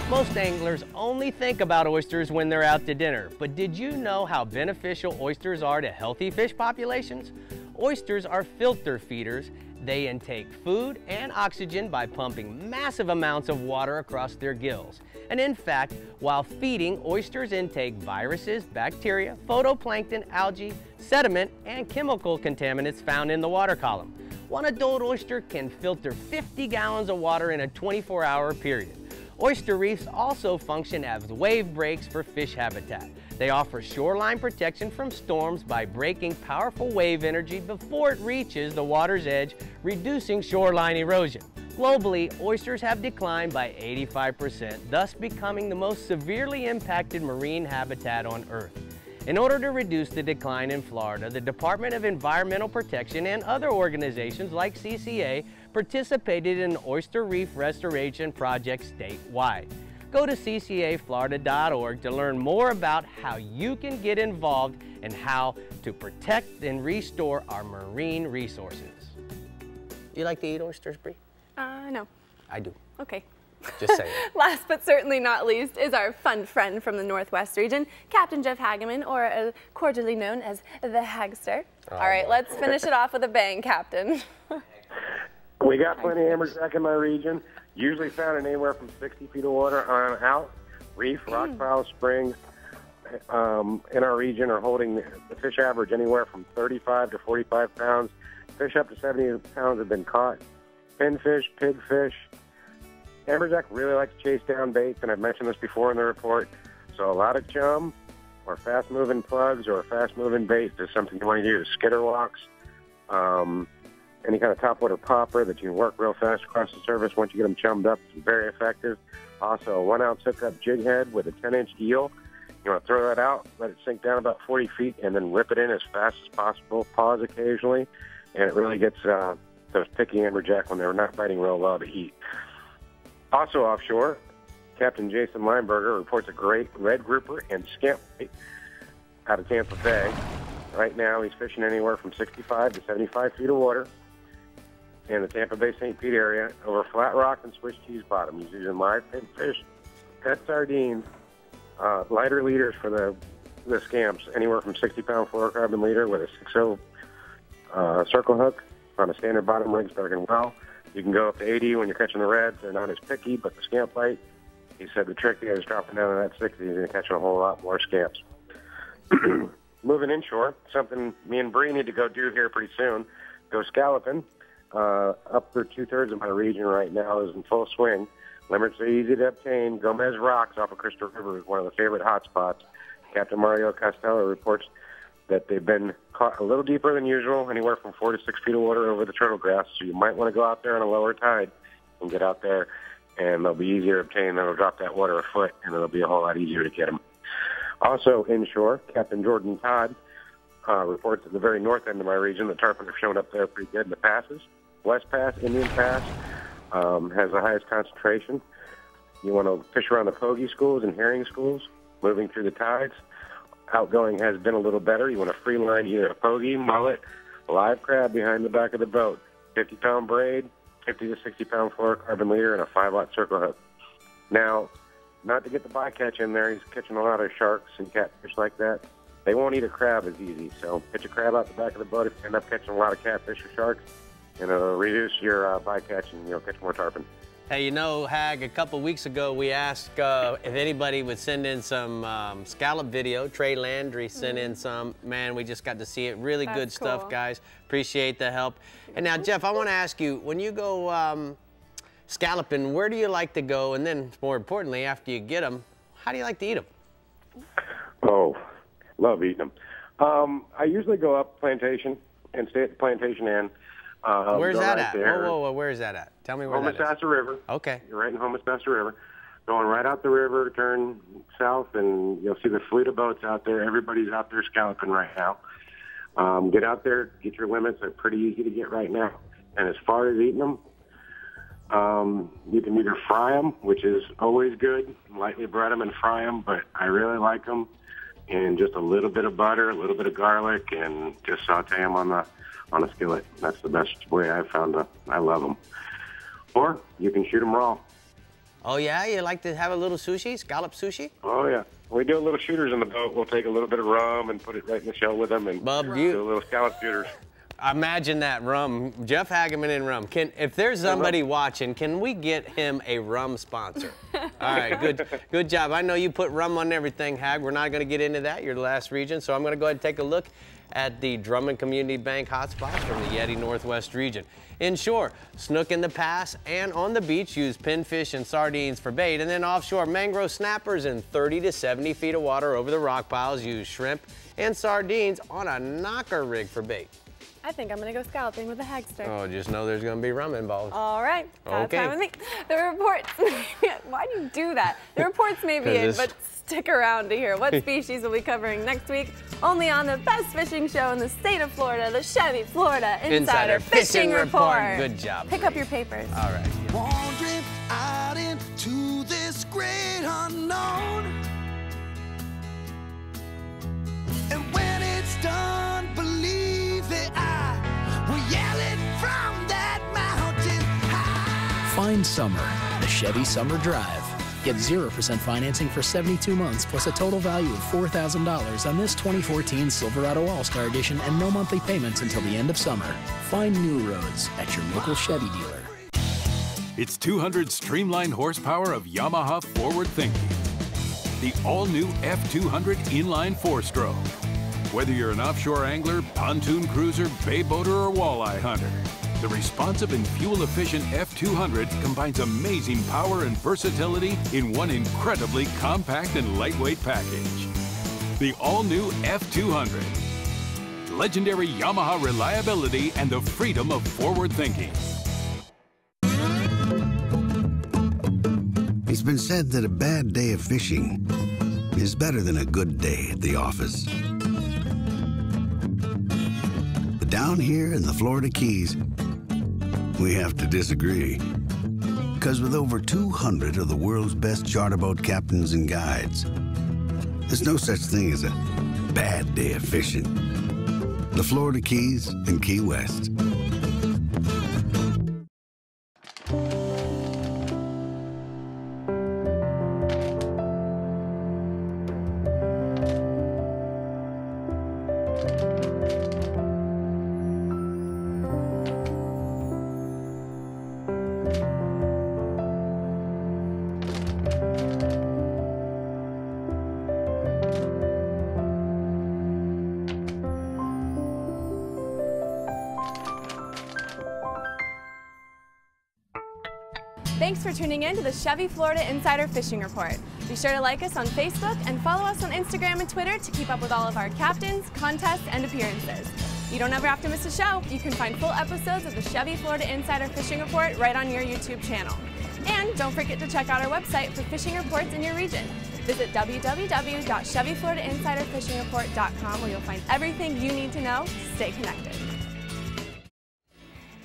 Most anglers only think about oysters when they're out to dinner, but did you know how beneficial oysters are to healthy fish populations? Oysters are filter feeders. They intake food and oxygen by pumping massive amounts of water across their gills. And in fact, while feeding, oysters intake viruses, bacteria, phytoplankton, algae, sediment, and chemical contaminants found in the water column. One adult oyster can filter 50 gallons of water in a 24-hour period. Oyster reefs also function as wave breaks for fish habitat. They offer shoreline protection from storms by breaking powerful wave energy before it reaches the water's edge, reducing shoreline erosion. Globally, oysters have declined by 85%, thus becoming the most severely impacted marine habitat on Earth. In order to reduce the decline in Florida, the Department of Environmental Protection and other organizations like CCA participated in an oyster reef restoration project statewide. Go to ccaflorida.org to learn more about how you can get involved and how to protect and restore our marine resources. Do you like to eat oysters, Bree? No. I do. Okay. Just saying. Last but certainly not least is our fun friend from the Northwest region, Captain Jeff Hageman, or cordially known as the Hagster. All right, let's finish it off with a bang, Captain. We got plenty of amberjack in my region, usually found in anywhere from 60 feet of water on out. Reef, rock piles, springs in our region are holding the fish average anywhere from 35 to 45 pounds. Fish up to 70 pounds have been caught. Pinfish, pigfish. Amberjack really like to chase down baits, and I've mentioned this before in the report. So a lot of chum or fast-moving plugs or fast-moving bait is something you want to use. Skitter walks, any kind of topwater popper that you can work real fast across the surface once you get them chummed up is very effective. Also, a 1-ounce hookup jig head with a 10-inch eel. You want to throw that out, let it sink down about 40 feet, and then rip it in as fast as possible. Pause occasionally, and it really gets those picky amberjack when they're not biting real well to eat. Also offshore, Captain Jason Lineberger reports a great red grouper and scamp bait out of Tampa Bay. Right now, he's fishing anywhere from 65 to 75 feet of water in the Tampa Bay St. Pete area over flat rock and Swiss cheese bottom. He's using live pinfish, cut sardines, lighter leaders for the scamps, anywhere from 60-pound fluorocarbon leader with a 6.0 circle hook on a standard bottom rig starting well. You can go up to 80 when you're catching the reds. They're not as picky, but the scamp bite, he said the trick there is dropping down to that 60. You're going to catch a whole lot more scamps. moving inshore, something me and Bree need to go do here pretty soon. Go scalloping. Upper 2/3 of my region right now is in full swing. Limericks are easy to obtain. Gomez Rocks off of Crystal River is one of the favorite hot spots. Captain Mario Costello reports that they've been caught a little deeper than usual, anywhere from 4 to 6 feet of water over the turtle grass. So you might want to go out there on a lower tide and get out there, and they'll be easier to obtain. They'll drop that water a foot, and it'll be a whole lot easier to get them. Also inshore, Captain Jordan Todd reports at the very north end of my region the tarpon have shown up there pretty good in the passes. West Pass, Indian Pass has the highest concentration. You want to fish around the pogie schools and herring schools, moving through the tides. Outgoing has been a little better. You want to free line either a pogie, mullet, a live crab behind the back of the boat, 50-pound braid, 50 to 60-pound fluorocarbon leader, and a 5-aught circle hook. Now, not to get the bycatch in there, he's catching a lot of sharks and catfish like that. They won't eat a crab as easy, so pitch a crab out the back of the boat if you end up catching a lot of catfish or sharks, and it'll reduce your bycatch and you'll catch more tarpon. Hey, you know, Hag, a couple weeks ago we asked if anybody would send in some scallop video. Trey Landry sent in some. Man, we just got to see it. Really good stuff, guys. Appreciate the help. And now, Jeff, I want to ask you, when you go scalloping, where do you like to go? And then, more importantly, after you get them, how do you like to eat them? Oh, love eating them. I usually go up Plantation and stay at the Plantation Inn. Where's that right at? there. Whoa, where is that at? Tell me where that is. Homosassa River. Okay. You're right in Homosassa River. Going right out the river, turn south, and you'll see the fleet of boats out there. Everybody's out there scalloping right now. Get out there, get your limits. They're pretty easy to get right now. And as far as eating them, you can either fry them, which is always good, lightly bread them and fry them, but I really like them in just a little bit of butter, a little bit of garlic, and just saute them on a skillet. That's the best way I've found. I love them. Or you can shoot them raw. Oh, yeah? You like to have a little sushi, scallop sushi? Oh, yeah. We do a little shooters in the boat. We'll take a little bit of rum and put it right in the shell with them and do a little scallop shooters. Imagine that rum. Jeff Hageman in rum. If there's somebody watching, can we get him a rum sponsor? All right, good job. I know you put rum on everything, Hag. We're not going to get into that. You're the last region, so I'm going to go ahead and take a look at the Drummond Community Bank hotspots from the Yeti Northwest region. Inshore, snook in the pass and on the beach, use pinfish and sardines for bait. And then offshore, mangrove snappers in 30 to 70 feet of water over the rock piles, use shrimp and sardines on a knocker rig for bait. I think I'm going to go scalloping with a hagster. Oh, just know there's going to be rum involved. All right. That's okay. fine with me. The reports. Why do you do that? The reports may be in, but stick around to hear what species we'll be covering next week, only on the best fishing show in the state of Florida, the Chevy Florida Insider Fishing Report. Good job. Pick up your papers. All right. Wandering out into this great unknown. And when it's done, believe that I will yell it from that mountain high. Find summer, the Chevy Summer Drive. Get 0% financing for 72 months plus a total value of $4,000 on this 2014 Silverado All-Star Edition and no monthly payments until the end of summer. Find new roads at your local Chevy dealer. It's 200 streamlined horsepower of Yamaha forward thinking. The all-new F200 inline 4-stroke. Whether you're an offshore angler, pontoon cruiser, bay boater, or walleye hunter, the responsive and fuel-efficient F200 combines amazing power and versatility in one incredibly compact and lightweight package. The all-new F200. Legendary Yamaha reliability and the freedom of forward thinking. It's been said that a bad day of fishing is better than a good day at the office. But down here in the Florida Keys, we have to disagree. Because with over 200 of the world's best charter boat captains and guides, there's no such thing as a bad day of fishing. The Florida Keys and Key West. Thanks for tuning in to the Chevy Florida Insider Fishing Report. Be sure to like us on Facebook and follow us on Instagram and Twitter to keep up with all of our captains, contests, and appearances. You don't ever have to miss a show. You can find full episodes of the Chevy Florida Insider Fishing Report right on your YouTube channel. And don't forget to check out our website for fishing reports in your region. Visit www.ChevyFloridaInsiderFishingReport.com where you'll find everything you need to know to stay connected.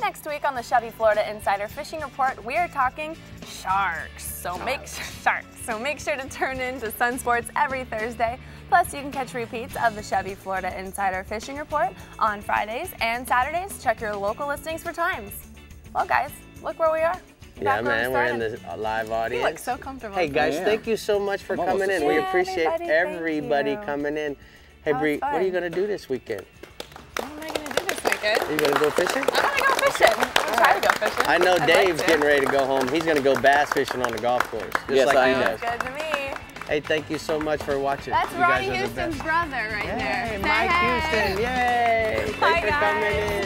Next week on the Chevy Florida Insider Fishing Report, we are talking sharks. So make sure to tune in to Sun Sports every Thursday. Plus, you can catch repeats of the Chevy Florida Insider Fishing Report on Fridays and Saturdays. Check your local listings for times. Well, guys, look where we are. Yeah, man, we're in the live audience. You look so comfortable. Hey, guys, thank you so much for coming in. We appreciate everybody coming in. Hey, Bree, what are you going to do this weekend? What am I going to do this weekend? Are you going to go fishing? I'm going to go fishing. I'm going to try to go fishing. I know Dave's getting ready to go home. He's going to go bass fishing on the golf course. Just like you guys. Good to me. Hey, thank you so much for watching. That's you Ronnie guys Houston's brother right there. Mike Houston, yay! Thanks for coming in.